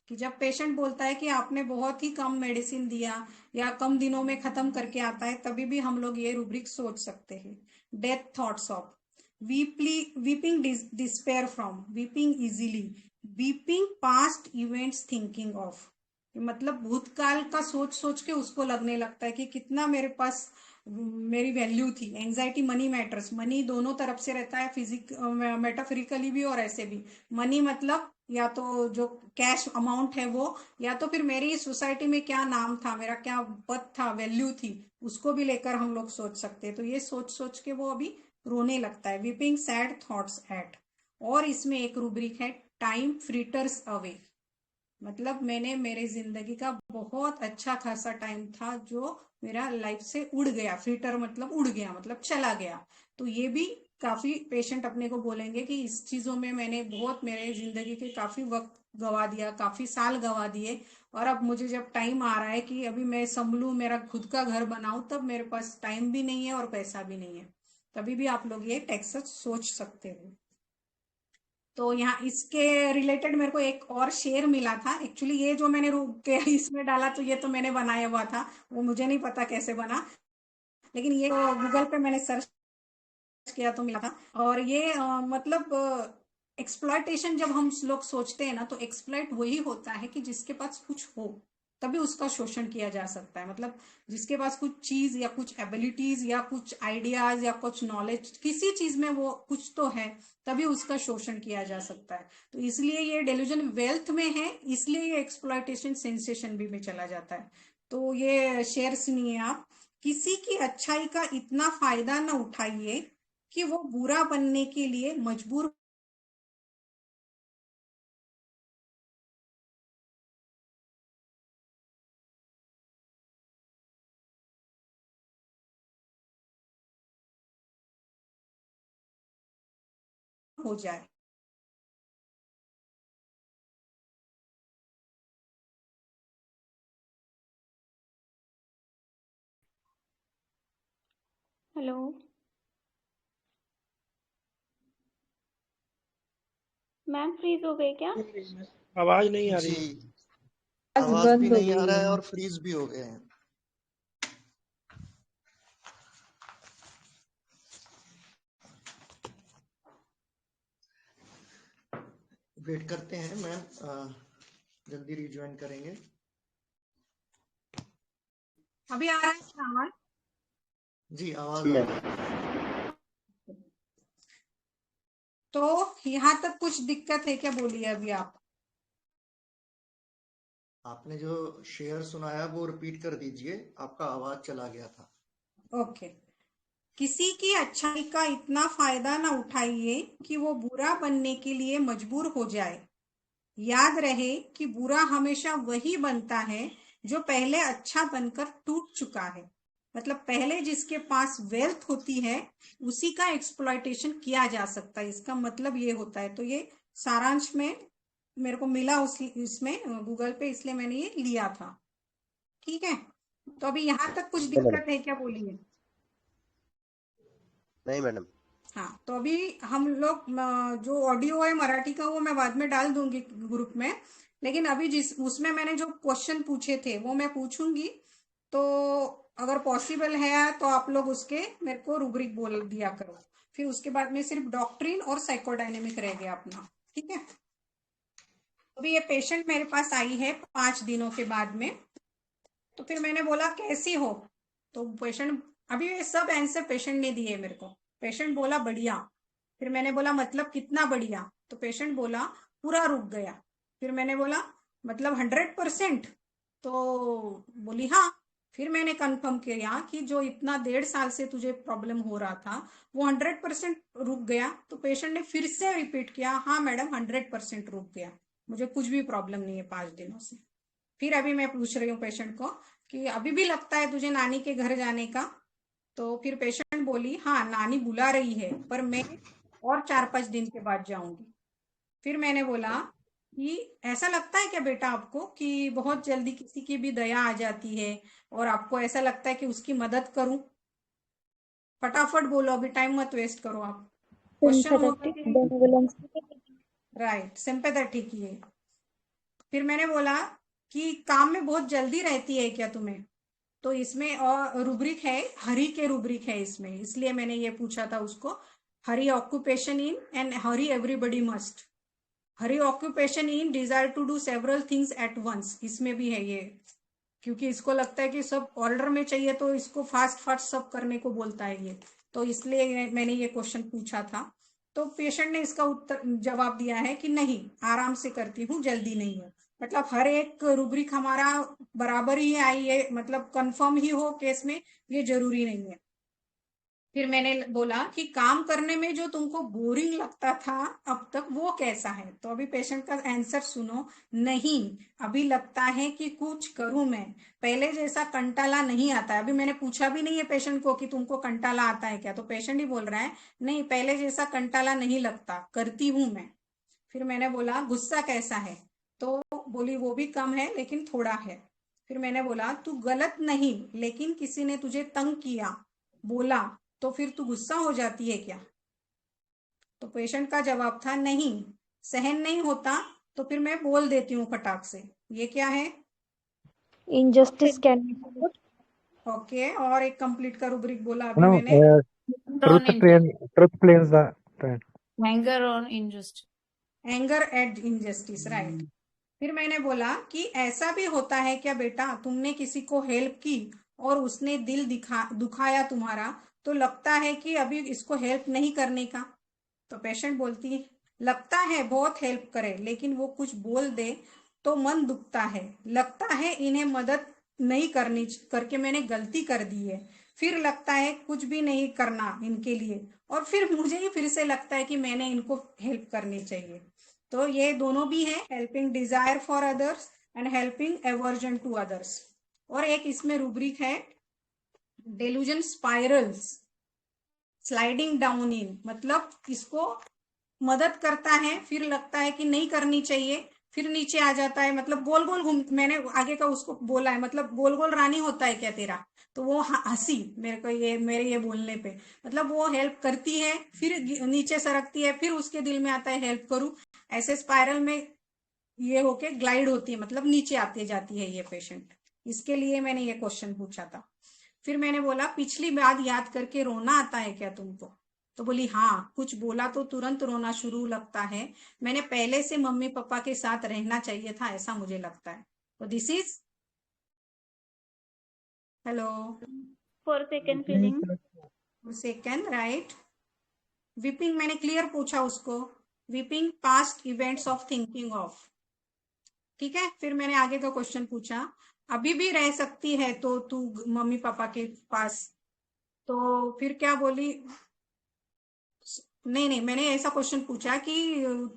कि जब पेशेंट बोलता है कि आपने बहुत ही कम मेडिसिन दिया या कम दिनों में खत्म करके आता है, तभी भी हम लोग ये रूब्रिक सोच सकते हैं। Death thoughts of, weeping despair from, weeping easily, weeping past events thinking of, मतलब भूतकाल का सोच सोच के उसको लगने लगता है कि कितना मेरे पास मेरी वैल्यू थी। एंजाइटी मनी मैटर्स, मनी दोनों तरफ से रहता है, मेटाफोरिकली भी और ऐसे भी। मनी मतलब या तो जो कैश अमाउंट है वो, या तो फिर मेरी सोसाइटी में क्या नाम था, मेरा क्या पद था, वैल्यू थी, उसको भी लेकर हम लोग सोच सकते हैं। तो ये सोच सोच के वो अभी रोने लगता है, वीपिंग सैड थॉट्स एट। और इसमें एक रूब्रिक है, टाइम फ्रीटर्स अवे, मतलब मैंने मेरे जिंदगी का बहुत अच्छा खासा टाइम था जो मेरा लाइफ से उड़ गया। फ्रीटर मतलब उड़ गया, मतलब चला गया। तो ये भी काफी पेशेंट अपने को बोलेंगे कि इस चीजों में मैंने बहुत मेरे जिंदगी के काफी वक्त गवा दिया, काफी साल गवा दिए, और अब मुझे जब टाइम आ रहा है कि अभी मैं संभलूं, मेरा खुद का घर बनाऊं, तब मेरे पास टाइम भी नहीं है और पैसा भी नहीं है। तभी भी आप लोग ये टेक्स्ट सोच सकते हो। तो यहाँ इसके रिलेटेड मेरे को एक और शेयर मिला था। एक्चुअली ये जो मैंने रुक के इसमें डाला तो ये तो मैंने बनाया हुआ था, वो मुझे नहीं पता कैसे बना, लेकिन ये गूगल पे मैंने सर्च किया तो मिला था। और ये मतलब एक्सप्लॉयटेशन जब हम लोग सोचते हैं ना, तो एक्सप्लॉयट वही होता है कि जिसके पास कुछ हो तभी उसका शोषण किया जा सकता है। मतलब जिसके पास कुछ चीज या कुछ एबिलिटीज या कुछ आइडियाज या कुछ नॉलेज, किसी चीज में वो कुछ तो है, तभी उसका शोषण किया जा सकता है। तो इसलिए ये डेल्यूजन वेल्थ में है, इसलिए ये एक्सप्लॉयटेशन सेंसेशन भी में चला जाता है। तो ये शेयर सुनिए आप। किसी की अच्छाई का इतना फायदा न उठाइए कि वो बुरा बनने के लिए मजबूर हो जाए। हेलो। मैम फ्रीज हो गए क्या? आवाज नहीं आ रही। जी, आवाज भी नहीं आ रहा है और फ्रीज भी हो गए हैं। वेट करते हैं मैम, जल्दी रिज्वाइन करेंगे। अभी आ रहा है क्या आवाज? जी आवाज आ रही है। तो यहाँ तक कुछ दिक्कत है क्या, बोलिए अभी आप। आपने जो शेयर सुनाया वो रिपीट कर दीजिए, आपका आवाज चला गया था। ओके। किसी की अच्छाई का इतना फायदा ना उठाइए कि वो बुरा बनने के लिए मजबूर हो जाए। याद रहे कि बुरा हमेशा वही बनता है जो पहले अच्छा बनकर टूट चुका है। मतलब पहले जिसके पास वेल्थ होती है उसी का एक्सप्लॉयटेशन किया जा सकता है, इसका मतलब ये होता है। तो ये सारांश में मेरे को मिला इसमें गूगल पे, इसलिए मैंने ये लिया था। ठीक है, तो अभी यहाँ तक कुछ दिक्कत है क्या, बोलिए। नहीं मैडम। हाँ, तो अभी हम लोग जो ऑडियो है मराठी का वो मैं बाद में डाल दूंगी ग्रुप में, लेकिन अभी जिस उसमें मैंने जो क्वेश्चन पूछे थे वो मैं पूछूंगी। तो अगर पॉसिबल है तो आप लोग उसके मेरे को रूब्रिक बोल दिया करो, फिर उसके बाद में सिर्फ डॉक्ट्रिन और साइकोडायनेमिक रह गया अपना। ठीक है, अभी ये पेशेंट मेरे पास आई है 5 दिनों के बाद में। तो फिर मैंने बोला कैसी हो, तो पेशेंट, अभी ये सब आंसर पेशेंट ने दिए मेरे को। पेशेंट बोला बढ़िया। फिर मैंने बोला मतलब कितना बढ़िया, तो पेशेंट बोला पूरा रुक गया। फिर मैंने बोला मतलब 100%, तो बोली हाँ। फिर मैंने कंफर्म किया कि जो इतना 1.5 साल से तुझे प्रॉब्लम हो रहा था वो 100% रुक गया। तो पेशेंट ने फिर से रिपीट किया, हाँ मैडम 100% रुक गया, मुझे कुछ भी प्रॉब्लम नहीं है 5 दिनों से। फिर अभी मैं पूछ रही हूँ पेशेंट को कि अभी भी लगता है तुझे नानी के घर जाने का। तो फिर पेशेंट बोली हाँ नानी बुला रही है, पर मैं और 4-5 दिन के बाद जाऊंगी। फिर मैंने बोला कि ऐसा लगता है क्या बेटा आपको कि बहुत जल्दी किसी की भी दया आ जाती है और आपको ऐसा लगता है कि उसकी मदद करूं? फटाफट बोलो, अभी टाइम मत वेस्ट करो आप। क्वेश्चन होगा राइट, सिंपैथेटिक ही है। फिर मैंने बोला कि काम में बहुत जल्दी रहती है क्या तुम्हें? तो इसमें और रूब्रिक है, हरी के रूब्रिक है इसमें, इसलिए मैंने ये पूछा था उसको। Hurry occupation in and hurry everybody must. Hurry occupation in desire to do several things at once, इसमें भी है ये, क्योंकि इसको लगता है कि सब ऑर्डर में चाहिए तो इसको फास्ट फास्ट सब करने को बोलता है ये। तो इसलिए मैंने ये क्वेश्चन पूछा था। तो पेशेंट ने इसका उत्तर जवाब दिया है कि नहीं, आराम से करती हूँ, जल्दी नहीं है। मतलब हर एक रूब्रिक हमारा बराबर ही आई है, मतलब कंफर्म ही हो केस में, ये जरूरी नहीं है। फिर मैंने बोला कि काम करने में जो तुमको बोरिंग लगता था अब तक वो कैसा है? तो अभी पेशेंट का आंसर सुनो। नहीं, अभी लगता है कि कुछ करूं मैं, पहले जैसा कंटाला नहीं आता है। अभी मैंने पूछा भी नहीं है पेशेंट को कि तुमको कंटाला आता है क्या, तो पेशेंट ही बोल रहा है नहीं पहले जैसा कंटाला नहीं लगता, करती हूं मैं। फिर मैंने बोला गुस्सा कैसा है, तो बोली वो भी कम है लेकिन थोड़ा है। फिर मैंने बोला तू गलत नहीं, लेकिन किसी ने तुझे तंग किया, बोला, तो फिर तू गुस्सा हो जाती है क्या? तो पेशेंट का जवाब था नहीं, सहन नहीं होता तो फिर मैं बोल देती हूँ फटाक से। ये क्या है? Injustice can be ओके, और एक कंप्लीट का रूब्रिक बोला अभी No, मैंने। truth claims the pain. Anger on injustice. Anger at injustice, right. फिर मैंने बोला कि ऐसा भी होता है क्या बेटा, तुमने किसी को हेल्प की और उसने दिल दुखाया तुम्हारा, तो लगता है कि अभी इसको हेल्प नहीं करने का। तो पेशेंट बोलती है लगता है बहुत हेल्प करे, लेकिन वो कुछ बोल दे तो मन दुखता है, लगता है इन्हें मदद नहीं करनी करके मैंने गलती कर दी है, फिर लगता है कुछ भी नहीं करना इनके लिए, और फिर मुझे ही फिर से लगता है कि मैंने इनको हेल्प करनी चाहिए। तो ये दोनों भी है, helping desire for others and helping aversion to others. और एक इसमें रूब्रिक है delusion spirals sliding down in, मतलब इसको मदद करता है फिर लगता है कि नहीं करनी चाहिए, फिर नीचे आ जाता है, मतलब गोल गोल घूम, मैंने आगे का उसको बोला है, मतलब गोल गोल रानी होता है क्या तेरा, तो वो हंसी मेरे को मेरे ये बोलने पे, मतलब वो हेल्प करती है फिर नीचे सरकती है, फिर उसके दिल में आता है हेल्प करूं, ऐसे स्पाइरल में ये होके ग्लाइड होती है, मतलब नीचे आती जाती है ये पेशेंट। इसके लिए मैंने ये क्वेश्चन पूछा था। फिर मैंने बोला पिछली बात याद करके रोना आता है क्या तुमको? तो बोली हाँ, कुछ बोला तो तुरंत रोना शुरू लगता है, मैंने पहले से मम्मी पापा के साथ रहना चाहिए था ऐसा मुझे लगता है। तो this is hello for second feeling. Second, right. Weeping मैंने क्लियर पूछा उसको, weeping past events of thinking of, ठीक है। फिर मैंने आगे का क्वेश्चन पूछा अभी भी रह सकती है तो तू मम्मी पापा के पास, तो फिर क्या बोली, नहीं मैंने ऐसा क्वेश्चन पूछा कि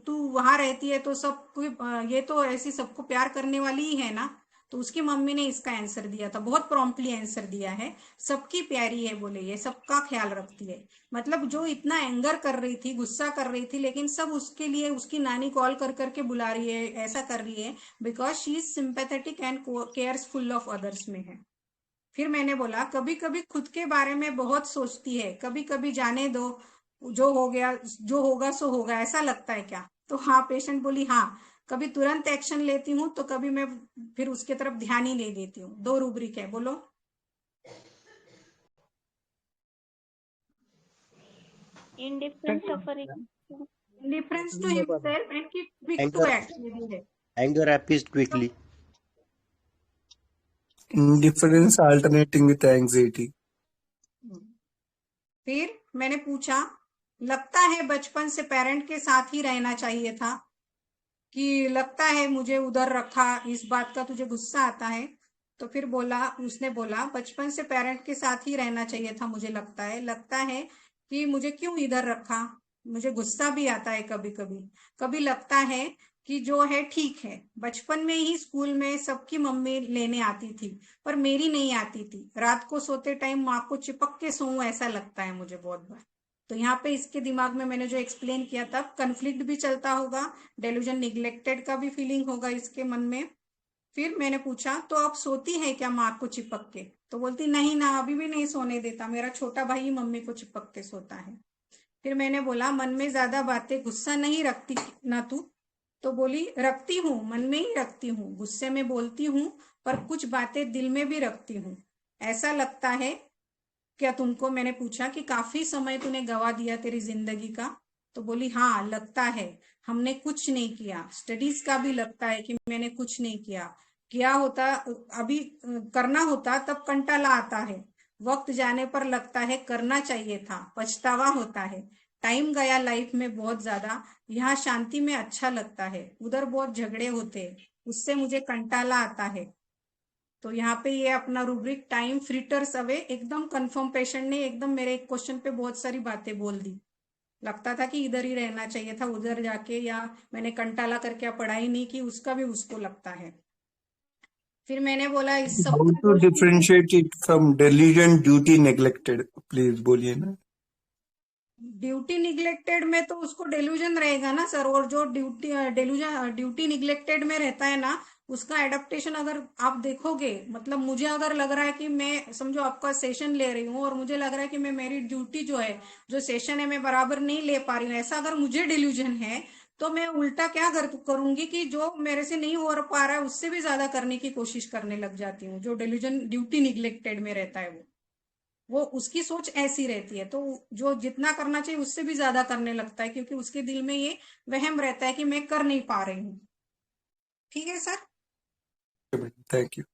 तू वहां रहती है तो सब कोई ये तो ऐसी सबको प्यार करने वाली ही है ना, तो उसकी मम्मी ने इसका आंसर दिया था, बहुत प्रॉम्प्टली आंसर दिया है, सबकी प्यारी है बोले, ये सबका ख्याल रखती है। मतलब जो इतना एंगर कर रही थी, गुस्सा कर रही थी, लेकिन सब उसके लिए उसकी नानी कॉल कर करके बुला रही है, ऐसा कर रही है because she is sympathetic and careful of others में है। फिर मैंने बोला कभी कभी खुद के बारे में बहुत सोचती है, कभी कभी जाने दो, जो हो गया जो होगा सो होगा, ऐसा लगता है क्या? तो हाँ, पेशेंट बोली हाँ, कभी तुरंत एक्शन लेती हूँ तो कभी मैं फिर उसके तरफ ध्यान ही नहीं देती हूँ। दो रूब्रिक है, बोलो। Indifferent suffering. Indifference to himself and keep quick to Anger, act. anger appeased quickly. Indifference alternating with anxiety. फिर मैंने पूछा लगता है बचपन से पेरेंट के साथ ही रहना चाहिए था, कि लगता है मुझे उधर रखा, इस बात का तुझे गुस्सा आता है? तो फिर बोला, उसने बोला बचपन से पेरेंट के साथ ही रहना चाहिए था, मुझे लगता है कि मुझे क्यों इधर रखा, मुझे गुस्सा भी आता है कभी कभी, कभी लगता है कि जो है ठीक है। बचपन में ही स्कूल में सबकी मम्मी लेने आती थी पर मेरी नहीं आती थी, रात को सोते टाइम माँ को चिपक के सोऊं ऐसा लगता है मुझे बहुत बार। तो यहाँ पे इसके दिमाग में मैंने जो एक्सप्लेन किया था, कंफ्लिक्ट भी चलता होगा, डेल्यूजन निग्लेक्टेड का भी फीलिंग होगा इसके मन में। फिर मैंने पूछा तो अब सोती है क्या माँ को चिपक के? तो बोलती नहीं ना, अभी भी नहीं सोने देता, मेरा छोटा भाई ही मम्मी को चिपक के सोता है। फिर मैंने बोला मन में ज्यादा बातें गुस्सा नहीं रखती ना तू? तो बोली रखती हूँ, मन में ही रखती हूँ, गुस्से में बोलती हूँ पर कुछ बातें दिल में भी रखती हूँ, ऐसा लगता है क्या तुमको? मैंने पूछा कि काफी समय तूने गवा दिया तेरी जिंदगी का? तो बोली हाँ लगता है, हमने कुछ नहीं किया, स्टडीज का भी लगता है कि मैंने कुछ नहीं किया होता, अभी करना होता तब कंटाला आता है, वक्त जाने पर लगता है करना चाहिए था, पछतावा होता है, टाइम गया लाइफ में बहुत ज्यादा, यहाँ शांति में अच्छा लगता है, उधर बहुत झगड़े होते हैं, उससे मुझे कंटाला आता है। तो यहाँ पे ये अपना रूब्रिक टाइम फ्रिटर्स अवे, एकदम कंफर्म पेशेंट ने एकदम मेरे एक क्वेश्चन पे बहुत सारी बातें बोल दी, लगता था कि इधर ही रहना चाहिए था, उधर जाके या मैंने कंटाला करके पढ़ाई नहीं की, उसका भी उसको लगता है। फिर मैंने बोला इस सब How to differentiate it from delusion duty neglected? Please बोलिए ना। ड्यूटी निग्लेक्टेड में तो उसको डेल्यूजन रहेगा ना सर, और जो ड्यूटी निग्लेक्टेड में रहता है ना उसका एडेप्टेशन अगर आप देखोगे, मतलब मुझे अगर लग रहा है कि मैं समझो आपका सेशन ले रही हूँ और मुझे लग रहा है कि मैं मेरी ड्यूटी जो है, जो सेशन है, मैं बराबर नहीं ले पा रही हूँ, ऐसा अगर मुझे डिल्यूजन है तो मैं उल्टा क्या करूंगी कि जो मेरे से नहीं हो पा रहा है उससे भी ज्यादा करने की कोशिश करने लग जाती हूँ। जो डिल्यूजन ड्यूटी निग्लेक्टेड में रहता है वो उसकी सोच ऐसी रहती है, तो जो जितना करना चाहिए उससे भी ज्यादा करने लगता है, क्योंकि उसके दिल में ये वहम रहता है कि मैं कर नहीं पा रही हूँ। ठीक है सर? Thank you.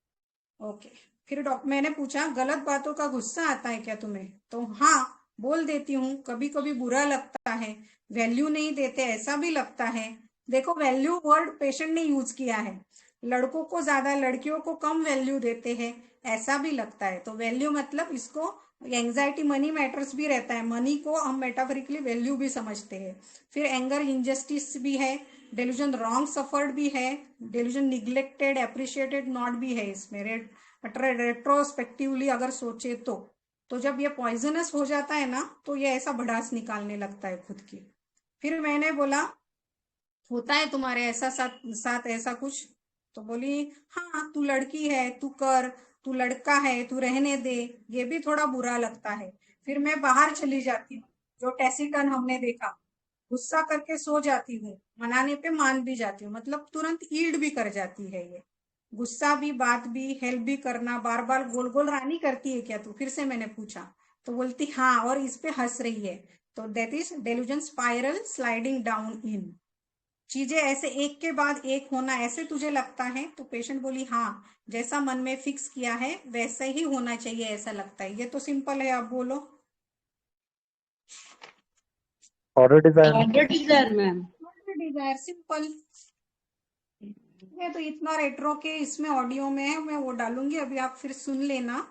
ओके। फिर मैंने पूछा गलत बातों का गुस्सा आता है क्या तुम्हें? तो हाँ, बोल देती हूँ, कभी कभी बुरा लगता है, वैल्यू नहीं देते ऐसा भी लगता है। देखो, वैल्यू वर्ड पेशेंट ने यूज किया है, लड़कों को ज्यादा लड़कियों को कम वैल्यू देते हैं ऐसा भी लगता है। तो वैल्यू मतलब इसको एंजाइटी मनी मैटर्स भी रहता है, मनी को हम मेटाफोरिकली वैल्यू भी समझते हैं। फिर एंगर इंजस्टिस भी है, डेल्यूजन रॉन्ग सफर्ड भी है, डेल्यूजन निग्लेक्टेड एप्रिशिएटेड नॉट भी है इसमें। रेट्रोस्पेक्टिवली अगर सोचे तो जब ये पॉइजनस हो जाता है ना तो ये ऐसा भड़ास निकालने लगता है खुद की। फिर मैंने बोला होता है तुम्हारे ऐसा साथ ऐसा कुछ? तो बोली हाँ, तू लड़की है, तू कर, तू लड़का है, तू रहने दे, ये भी थोड़ा बुरा लगता है। फिर मैं बाहर चली जाती हूँ, जो टैसिटन हमने देखा, गुस्सा करके सो जाती हूँ, मनाने पे मान भी जाती हूँ, मतलब तुरंत ईल्ड भी कर जाती है ये। गुस्सा भी, बात भी, हेल्प भी करना, बार बार गोल गोल रानी करती है क्या तू? फिर से मैंने पूछा तो बोलती हाँ, और इस पे हंस रही है। तो that is delusion spiral sliding down इन। चीजें ऐसे एक के बाद एक होना ऐसे तुझे लगता है? तो पेशेंट बोली हाँ, जैसा मन में फिक्स किया है वैसा ही होना चाहिए ऐसा लगता है। ये तो सिंपल है, आप बोलो। Order design. Order desire ma'am. Desire simple है। तो इतना रेट्रो के इसमें ऑडियो में है, मैं वो डालूंगी, अभी आप फिर सुन लेना।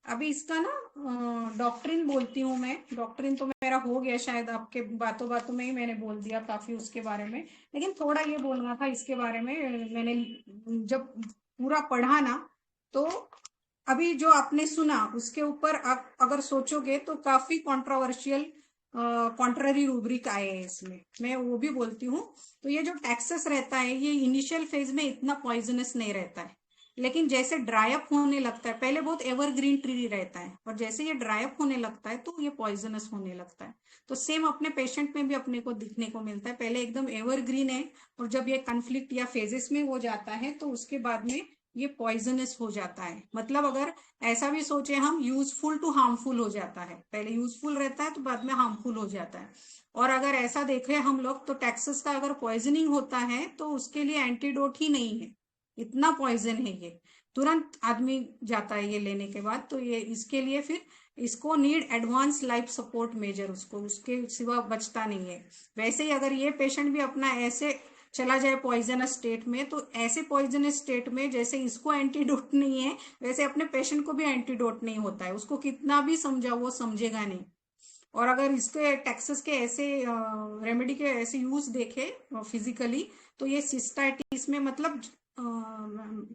अभी इसका ना डॉक्ट्रिन बोलती हूँ मैं। डॉक्ट्रिन तो मेरा हो गया शायद, आपके बातों बातों में ही मैंने बोल दिया काफी उसके बारे में, लेकिन थोड़ा ये बोलना था इसके बारे में। मैंने जब पूरा पढ़ा ना तो अभी जो आपने सुना उसके ऊपर आप अगर सोचोगे तो काफी कंट्रोवर्शियल कॉन्ट्ररी रूब्रिक आए हैं इसमें, मैं वो भी बोलती हूँ। तो ये जो टैक्सेस रहता है ये इनिशियल फेज में इतना पॉइजनस नहीं रहता है, लेकिन जैसे ड्राई अप होने लगता है, पहले बहुत एवरग्रीन ट्री रहता है और जैसे ये ड्राई अप होने लगता है तो ये पॉइजनस होने लगता है। तो सेम अपने पेशेंट में भी अपने को दिखने को मिलता है, पहले एकदम एवरग्रीन है और जब ये कन्फ्लिक्ट या फेजेस में हो जाता है तो उसके बाद में ये पॉइजनस हो जाता है। मतलब अगर ऐसा भी सोचे हम, यूजफुल टू हार्मफुल हो जाता है, पहले यूजफुल रहता है तो बाद में हार्मफुल हो जाता है। और अगर ऐसा देखें हम लोग तो टैक्सेस का अगर पॉइजनिंग होता है तो उसके लिए एंटीडोट ही नहीं है, इतना पॉइजन है ये, तुरंत आदमी जाता है ये लेने के बाद। तो ये इसके लिए फिर इसको need advance life support measure, उसको उसके सिवा बचता नहीं है। वैसे ही अगर ये पेशेंट भी अपना ऐसे चला जाए पॉइजनस स्टेट में, तो ऐसे पॉइजनस स्टेट में जैसे इसको एंटीडोट नहीं है वैसे अपने पेशेंट को भी एंटीडोट नहीं होता है, उसको कितना भी समझाओ वो समझेगा नहीं। और अगर इसके टैक्सेस के ऐसे रेमेडी के ऐसे यूज देखे फिजिकली तो ये सिस्टाइटिस में, मतलब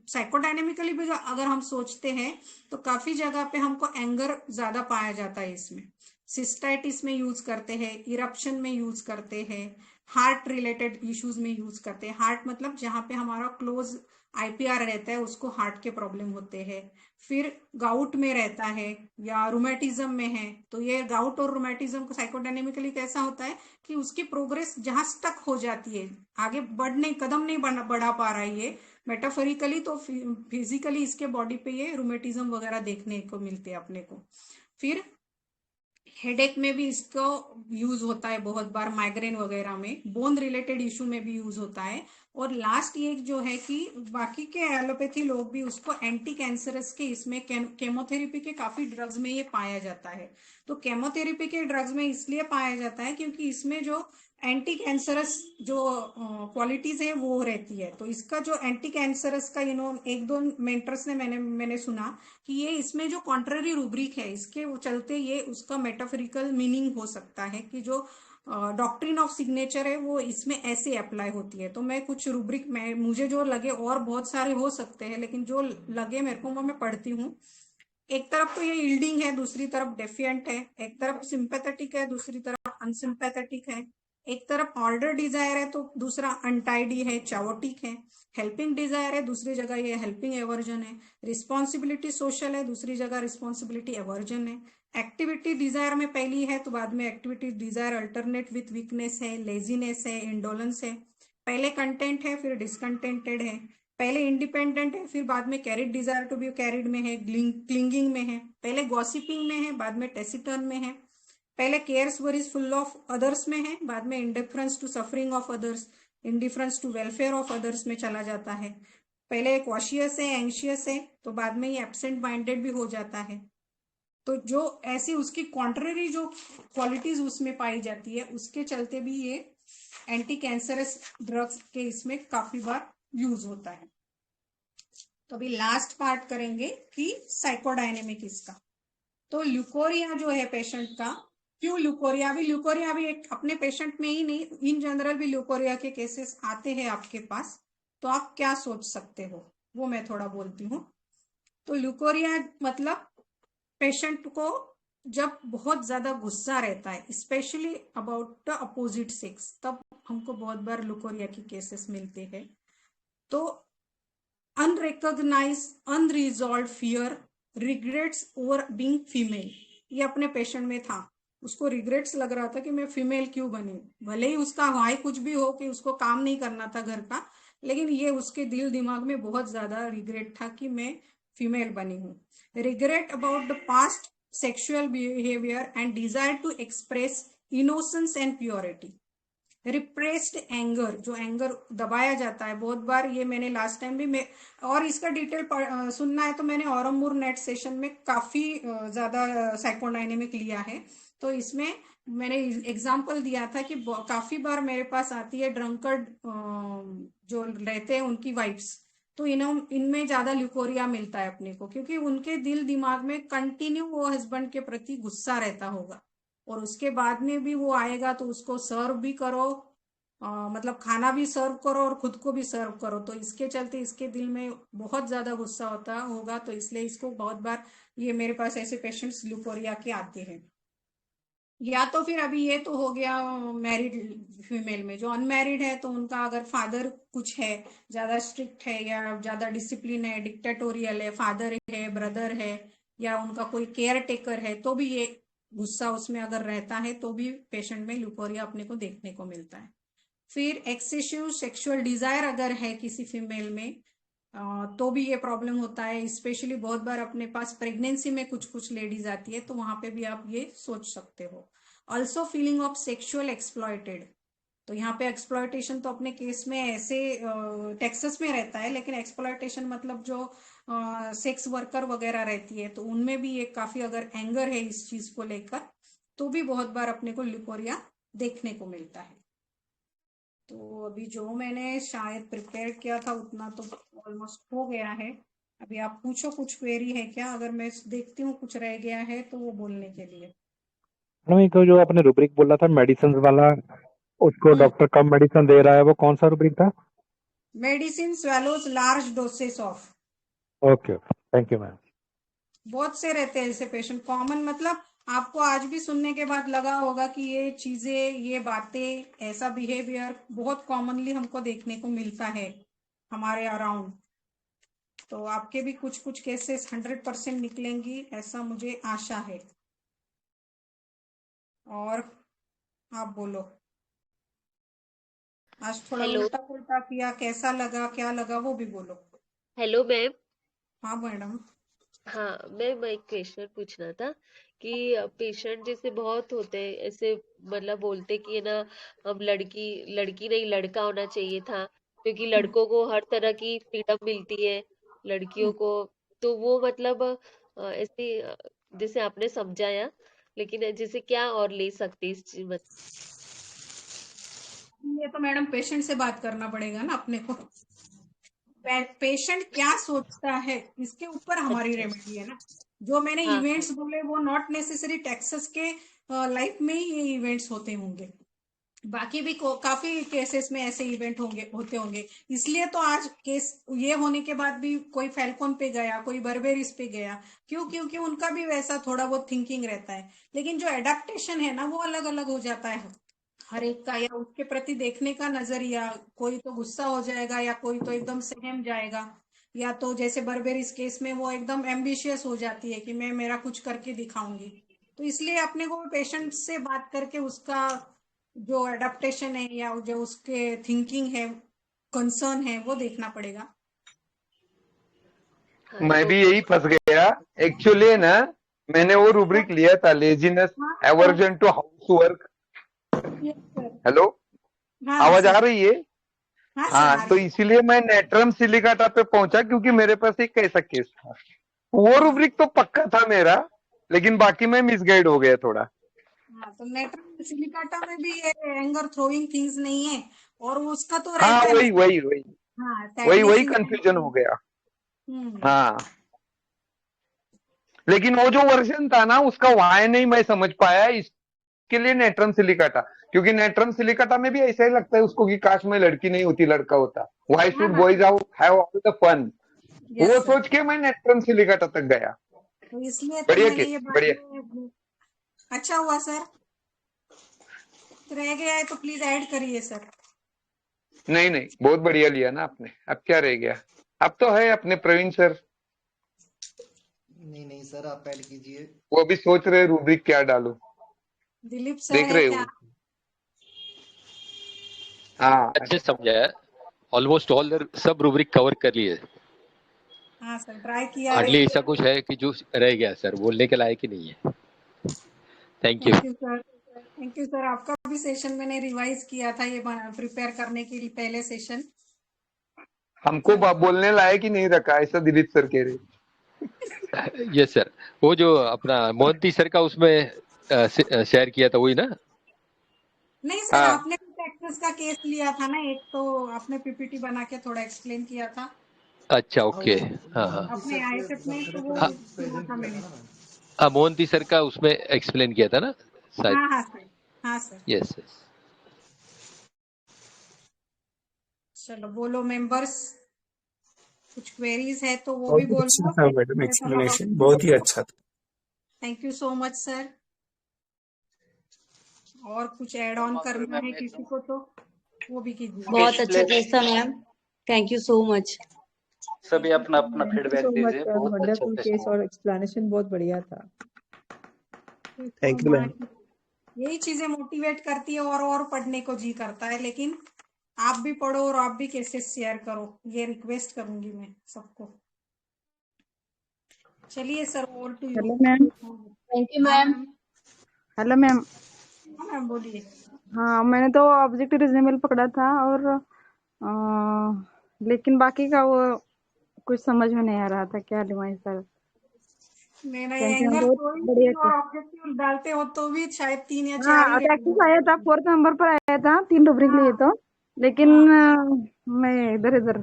साइकोडायनेमिकली भी अगर हम सोचते हैं तो काफी जगह पे हमको एंगर ज्यादा पाया जाता है इसमें। सिस्टाइटिस में यूज करते हैं, इरप्शन में यूज करते हैं, हार्ट रिलेटेड इश्यूज में यूज करते हैं। हार्ट मतलब जहां पे हमारा क्लोज आईपीआर रहता है उसको हार्ट के प्रॉब्लम होते हैं। फिर गाउट में रहता है या रोमेटिज्म में है, तो ये गाउट और रोमेटिज्म को साइकोडायनेमिकली कैसा होता है कि उसकी प्रोग्रेस जहां स्टक हो जाती है, आगे कदम नहीं बढ़ा पा रहा है ये मेटाफोरिकली, तो फिजिकली इसके बॉडी पे ये रोमेटिज्म वगैरह देखने को मिलते हैं अपने को। फिर हेडेक में भी इसको यूज होता है बहुत बार, माइग्रेन वगैरह में, बोन रिलेटेड इशू में भी यूज होता है। और लास्ट ये जो है कि बाकी के एलोपैथी लोग भी उसको एंटी कैंसरस के इसमें केमोथेरेपी के काफी ड्रग्स में ये पाया जाता है। तो केमोथेरेपी के ड्रग्स में इसलिए पाया जाता है क्योंकि इसमें जो एंटी कैंसरस जो क्वालिटीज है वो रहती है। तो इसका जो एंटी कैंसरस का एक दो मेंटर्स ने मैंने सुना कि ये इसमें जो कॉन्ट्ररी रूब्रिक है इसके चलते ये उसका मेटाफोरिकल मीनिंग हो सकता है कि जो डॉक्ट्रिन ऑफ सिग्नेचर है वो इसमें ऐसे अप्लाई होती है। तो मैं कुछ रूब्रिक में मुझे जो लगे, और बहुत सारे हो सकते हैं लेकिन जो लगे मेरे को वो मैं पढ़ती हूँ। एक तरफ तो ये यील्डिंग है, दूसरी तरफ डेफिएंट है, एक तरफ सिंपैथेटिक है, दूसरी तरफ अनसिंपैथेटिक है। एक तरफ ऑर्डर डिजायर है तो दूसरा अनटाइडी है, चाओटिक है। हेल्पिंग डिजायर है, दूसरी जगह ये हेल्पिंग एवर्जन है। रिस्पॉन्सिबिलिटी सोशल है, दूसरी जगह रिस्पॉन्सिबिलिटी एवर्जन है। एक्टिविटी डिजायर में पहली है तो बाद में activity desire alternate with weakness है, लेजीनेस है, इंडोलेंस है। पहले कंटेंट है फिर डिसकंटेंटेड है। पहले इंडिपेंडेंट है फिर बाद में carried desire to be carried में है, क्लिंगिंग में है। पहले गॉसिपिंग में है बाद में टेसिटर्न में है। पहले cares worries full of others में है, बाद में indifference to suffering of others, indifference to welfare of others में चला जाता है। पहले कॉशियस है, एंशियस है, तो बाद में ये एब्सेंट माइंडेड भी हो जाता है। तो जो ऐसी उसकी कॉन्ट्ररी जो क्वालिटीज उसमें पाई जाती है उसके चलते भी ये एंटी कैंसरस ड्रग्स के इसमें काफी बार यूज होता है। तो अभी लास्ट पार्ट करेंगे कि साइकोडायनेमिक इसका। तो ल्यूकोरिया जो है पेशेंट का, क्यों ल्यूकोरिया भी एक अपने पेशेंट में ही नहीं, इन जनरल भी ल्यूकोरिया के केसेस आते हैं आपके पास, तो आप क्या सोच सकते हो वो मैं थोड़ा बोलती हूँ। तो ल्यूकोरिया मतलब पेशेंट को जब बहुत ज्यादा गुस्सा रहता है, specially about the opposite sex, तब हमको बहुत बार ल्यूकोरिया के केसेस मिलते हैं। तो unrecognised unresolved fear, regrets over being female, ये अपने पेशेंट में था। उसको रिग्रेट्स लग रहा था कि मैं फीमेल क्यों बनी, भले ही उसका हाई कुछ भी हो कि उसको काम नहीं करना था घर का, लेकिन ये उसके दिल दिमाग में बहुत ज्यादा रिग्रेट था कि मैं फीमेल बनी हूँ। Regret about the past sexual behaviour and desire to express innocence and purity. Repressed anger, जो एंगर दबाया जाता है बहुत बार, ये मैंने लास्ट टाइम भी मैं, और इसका डिटेल सुनना है तो मैंने औरमूर नेट सेशन में काफी ज्यादा साइकोडायनेमिक लिया है। तो इसमें मैंने एग्जांपल दिया था कि काफी बार मेरे पास आती है ड्रंकर्ड जो रहते हैं उनकी वाइफ्स, तो इनमें ज्यादा ल्यूकोरिया मिलता है अपने को, क्योंकि उनके दिल दिमाग में कंटिन्यू वो हस्बैंड के प्रति गुस्सा रहता होगा, और उसके बाद में भी वो आएगा तो उसको सर्व भी करो, मतलब खाना भी सर्व करो और खुद को भी सर्व करो, तो इसके चलते इसके दिल में बहुत ज्यादा गुस्सा होता होगा। तो इसलिए इसको बहुत बार, ये मेरे पास ऐसे पेशेंट्स ल्यूकोरिया के आते हैं। या तो फिर अभी ये तो हो गया मैरिड फीमेल में। जो अनमैरिड है तो उनका अगर फादर कुछ है, ज्यादा स्ट्रिक्ट है या ज्यादा डिसिप्लिन है, डिक्टेटोरियल है, फादर है, ब्रदर है, या उनका कोई केयर टेकर है, तो भी ये गुस्सा उसमें अगर रहता है तो भी पेशेंट में ल्यूकोरिया अपने को देखने को मिलता है। फिर एक्सेसिव सेक्सुअल डिजायर अगर है किसी फीमेल में तो भी ये प्रॉब्लम होता है। स्पेशली बहुत बार अपने पास प्रेगनेंसी में कुछ कुछ लेडीज आती है, तो वहां पे भी आप ये सोच सकते हो। Also feeling of sexual exploited, तो यहाँ पे एक्सप्लॉयटेशन तो अपने केस में ऐसे टेक्सास में रहता है, लेकिन एक्सप्लॉयटेशन मतलब जो सेक्स वर्कर वगैरह रहती है, तो उनमें भी ये काफी अगर एंगर है इस चीज को लेकर, तो भी बहुत बार अपने को ल्यूकोरिया देखने को मिलता है। तो अभी जो मैंने शायद प्रिपेयर किया था उतना तो ऑलमोस्ट हो गया है। अभी आप पूछो, कुछ क्वेरी है क्या? अगर मैं देखती हूँ कुछ रह गया है तो वो बोलने के लिए। मैडम जो आपने रुब्रिक बोला था मेडिसिन वाला, उसको डॉक्टर कम मेडिसिन दे रहा है, वो कौन सा रुब्रिक था? Medicine swallows large doses of. Okay, thank you ma'am. बहुत से रहते हैं ऐसे पेशेंट, कॉमन, मतलब आपको आज भी सुनने के बाद लगा होगा कि ये चीजें, ये बातें, ऐसा बिहेवियर बहुत कॉमनली हमको देखने को मिलता है हमारे अराउंड। तो आपके भी कुछ कुछ केसेस 100% निकलेंगी, ऐसा मुझे आशा है। और आप बोलो, आज थोड़ा हेलो उल्टा पुल्टा किया, कैसा लगा, क्या लगा, वो भी बोलो। Hello ma'am. हाँ मैडम। हाँ मैम, एक क्वेश्चन पूछना था कि पेशेंट जैसे बहुत होते हैं ऐसे, मतलब बोलते कि है ना, हम लड़की लड़की नहीं लड़का होना चाहिए था, क्योंकि लड़कों को हर तरह की फ्रीडम मिलती है, लड़कियों को तो वो मतलब ऐसे जैसे आपने समझाया, लेकिन जैसे क्या और ले सकते इस चीज में? ये तो मैडम पेशेंट से बात करना पड़ेगा ना अपने को। पेशेंट क्या सोचता है इसके ऊपर हमारी अच्छा रेमेडी है ना। जो मैंने हाँ हाँ इवेंट्स बोले वो नॉट नेसेसरी टेक्सास के लाइफ में ही ये इवेंट्स होते होंगे, बाकी भी काफी केसेस में ऐसे इवेंट होते होंगे। इसलिए तो आज केस ये होने के बाद भी कोई फैल्कॉन पे गया, कोई बर्बेरिस पे गया, क्यों? क्योंकि उनका भी वैसा थोड़ा बहुत थिंकिंग रहता है, लेकिन जो एडेप्टेशन है ना वो अलग अलग हो जाता है हर एक का या उसके प्रति देखने का नजरिया, कोई तो गुस्सा हो जाएगा या कोई तो एकदम सहम जाएगा, या तो जैसे बर्बेरिस केस में वो एकदम एम्बिशियस हो जाती है कि मैं मेरा कुछ करके दिखाऊंगी। तो इसलिए अपने को पेशेंट से बात करके उसका जो एडेप्टेशन है या जो उसके थिंकिंग है, कंसर्न है, वो देखना पड़ेगा। हाँ मैं तो भी यही फंस गया एक्चुअली ना। मैंने वो रूब्रिक लिया था, laziness, aversion to house work. Yes sir. Hello, हाँ आवाज सर। आ रही है? हाँ सर, हाँ, आ तो रही है। इसीलिए मैं नेट्रम सिलिकाटा पे पहुंचा, क्योंकि मेरे पास एक ऐसा केस था। वो रूब्रिक तो पक्का था मेरा, लेकिन बाकी मैं मिसगाइड हो गया थोड़ा। हाँ, तो नेट्रम सिलिकाटा में भी ये एंगर थ्रोइंग थिंग्स नहीं है, और उसका तो हाँ, रहता है वही ना। वही वही हाँ, वही सैडनेस वही इन कंफ्यूजन हो गया। हम्म। हाँ, लेकिन वो जो वर्जन था ना, उसका वाय नहीं मैं समझ पाया, इसके लिए नेट्रम सिलिकाटा। क्योंकि नेट्रम सिलिकाटा में भी ऐसा ही लगता है उसको कि काश मैं लड़की नहीं होती, लड़का होता। वाई हाँ शुड हाँ, boys have all the fun. वो यस सर। सोच के मैं नेट्रम सिलिकाटा तक गया। तो इसलिए तो बढ़िया मैंने केस, ये बाद बढ़िया। में, अच्छा हुआ सर। तो रह गया है तो प्लीज ऐड करिए सर। नहीं नहीं, बहुत बढ़िया लिया ना आपने। अब क्या रह गया? अब तो है अपने प्रवीण सर, नहीं नहीं सर, आप ऐड कीजिए। वो अभी सोच रहे रूब्रिक क्या डालूं। दिलीप सर देख है रहे क्या? हो? हाँ, अच्छे समझाया। Almost all sub rubric cover कर लिए। हाँ सर, ट्राई किया है। हार्डली ऐसा कुछ है कि जो रह गया सर, बोलने के लायक ही नहीं है। Thank you. Thank you sir. Thank you sir. आपका भी सेशन मैंने रिवाइज किया था, ये प्रिपेयर करने के लिए पहले सेशन। हमको बोलने लायक ही नहीं रखा, ऐसा दिलीप सर कह रहे। यस सर, वो जो अपना मोहंती सर का उसमें शेयर किया था वही ना? नहीं सर, हाँ, आपने टैक्सेस का केस लिया था ना एक, तो आपने पीपीटी बना के थोड़ा एक्सप्लेन किया था अच्छा, हाँ, ओके। वो हाँ हाँ मोहंती अपने सर के आईएसएफ में, बर्थडे तो पे वो हाँ किया प्रेजेंट था किया था मैंने। ना मैम। हाँ, मोहंती सर का उसमें एक्सप्लेन किया था ना शायद। हाँ हाँ सर। हाँ सर। Yes yes. चलो बोलो मेंबर्स, कुछ क्वेरीज है तो वो भी बहुत ही अच्छा बोलो। था मैडम, एक्सप्लेनेशन बहुत ही अच्छा था। Thank you so much sir. और कुछ ऐड ऑन करना है किसी को तो वो भी कीजिए। बहुत अच्छा केस था ma'am, thank you so much. सभी अपना अपना thank you feedback so much दीजिए, सर, बहुत अच्छा वंडरफुल सेशन केस हुआ। और एक्सप्लेनेशन बहुत बढ़िया था। Thank you ma'am. यही चीजें मोटिवेट करती है और पढ़ने को जी करता है। लेकिन आप भी पढ़ो और आप भी केसेस शेयर करो, ये रिक्वेस्ट करूंगी मैं सबको। चलिए sir, over to you. Hello ma'am. Thank you हाँ मैम। मैम। Hello ma'am. हाँ मैम, बोलिए। हाँ, मैंने तो ऑब्जेक्ट रीजनेबल पकड़ा था, और लेकिन बाकी का वो कुछ समझ में नहीं आ रहा था, क्या डिवाइन सर। मेरा थैंक यू मैम, एंगर बहुत कोई बढ़िया चीज था। और ऑब्जेक्टिव डालते हो तो भी शायद 3 या 4 ही हाँ, रह टैक्सेस गए। आया था, 4th नंबर पर आया था, 3 रुब्रिक लिए हाँ तो। लेकिन हाँ। मैं इधर इधर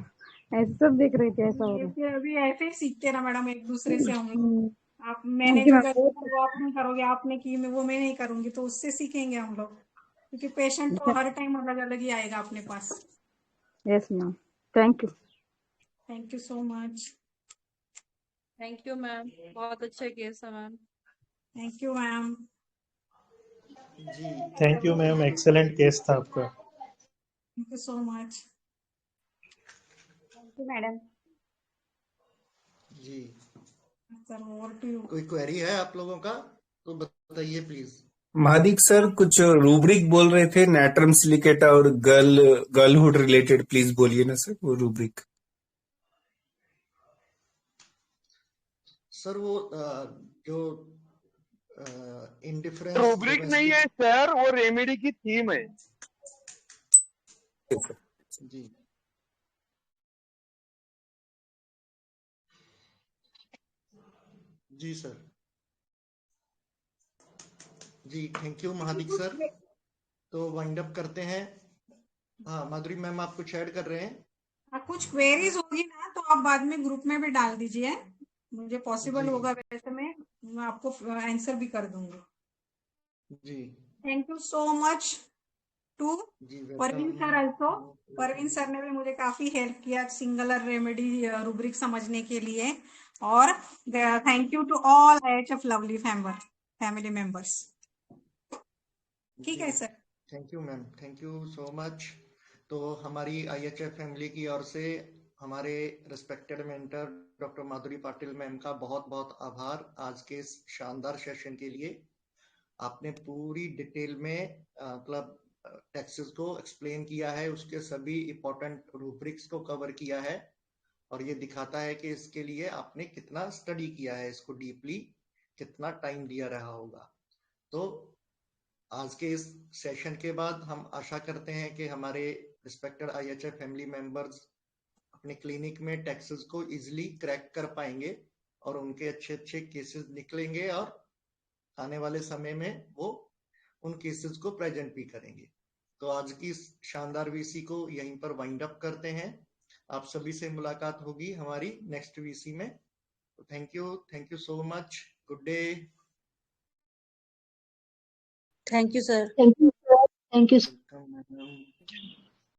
ऐसे सब देख रही थी, ऐसा हो ये रहा। फिर अभी ऐसे ही सीखते ना मैडम एक दूसरे से हम लोग। हम्म, आप, थैंक मैंने यू जो मैम, गलती बहुत की वो आप नहीं करोगे, आपने की मैं वो मैं नहीं करूंगी, तो उससे सीखेंगे हम लोग। क्योंकि पेशेंट तो हर टाइम अलग अलग ही आएगा अपने पास। Yes ma'am, thank you. Thank you so much. Thank you ma'am, बहुत अच्छा केस है मैम। Thank you ma'am. जी thank you ma'am, excellent case था आपका। Thank you so much. Thank you madam. जी, सर, ओवर टू यू। कोई query है आप लोगों का तो बताइए प्लीज। महादीप सर कुछ रूब्रिक बोल रहे थे, नेट्रम सिलिकेटा और गर्लहुड रिलेटेड, प्लीज बोलिए ना सर वो रूब्रिक। सर वो जो इंडिफरेंस रूब्रिक नहीं है डोमेस्टिक। सर, वो रेमेडी की थीम है। जी जी सर। जी थैंक यू महादिक सर। तो वाइंड अप करते हैं। हाँ माधुरी मैम, आप कुछ ऐड कर रहे हैं? कुछ क्वेरीज होगी ना तो आप बाद में ग्रुप में भी डाल दीजिए, मुझे पॉसिबल जी होगा वैसे मैं आपको आंसर भी कर दूंगी। जी thank you so much to जी Parveen sir welcome. Also. Parveen sir ने भी मुझे काफी हेल्प किया सिंगुलर रेमेडी रूब्रिक समझने के लिए। और thank you to all IHF lovely family members. ठीक है sir. Thank you ma'am, thank you so much. तो हमारी IHF फैमिली की ओर से हमारे respected mentor doctor Madhuri Patil ma'am का बहुत बहुत आभार आज के इस शानदार सेशन के लिए। आपने पूरी डिटेल में मतलब टैक्सेस को एक्सप्लेन किया है, उसके सभी इंपॉर्टेंट रूब्रिक्स को कवर किया है, और ये दिखाता है कि इसके लिए आपने कितना स्टडी किया है, इसको डीपली कितना टाइम दिया रहा होगा। तो आज के इस सेशन के बाद हम आशा करते हैं कि हमारे रिस्पेक्टेड IHF फैमिली मेंबर्स अपने क्लिनिक में टैक्सेस को इजीली क्रैक कर पाएंगे और उनके अच्छे अच्छे केसेस निकलेंगे, और आने वाले समय में वो उन केसेस को प्रेजेंट भी करेंगे। तो आज की इस शानदार VC को यहीं पर वाइंड अप करते हैं। आप सभी से मुलाकात होगी हमारी नेक्स्ट VC में। Thank you so much, good day. Thank you sir. Thank you, sir. Thank you. Welcome madam.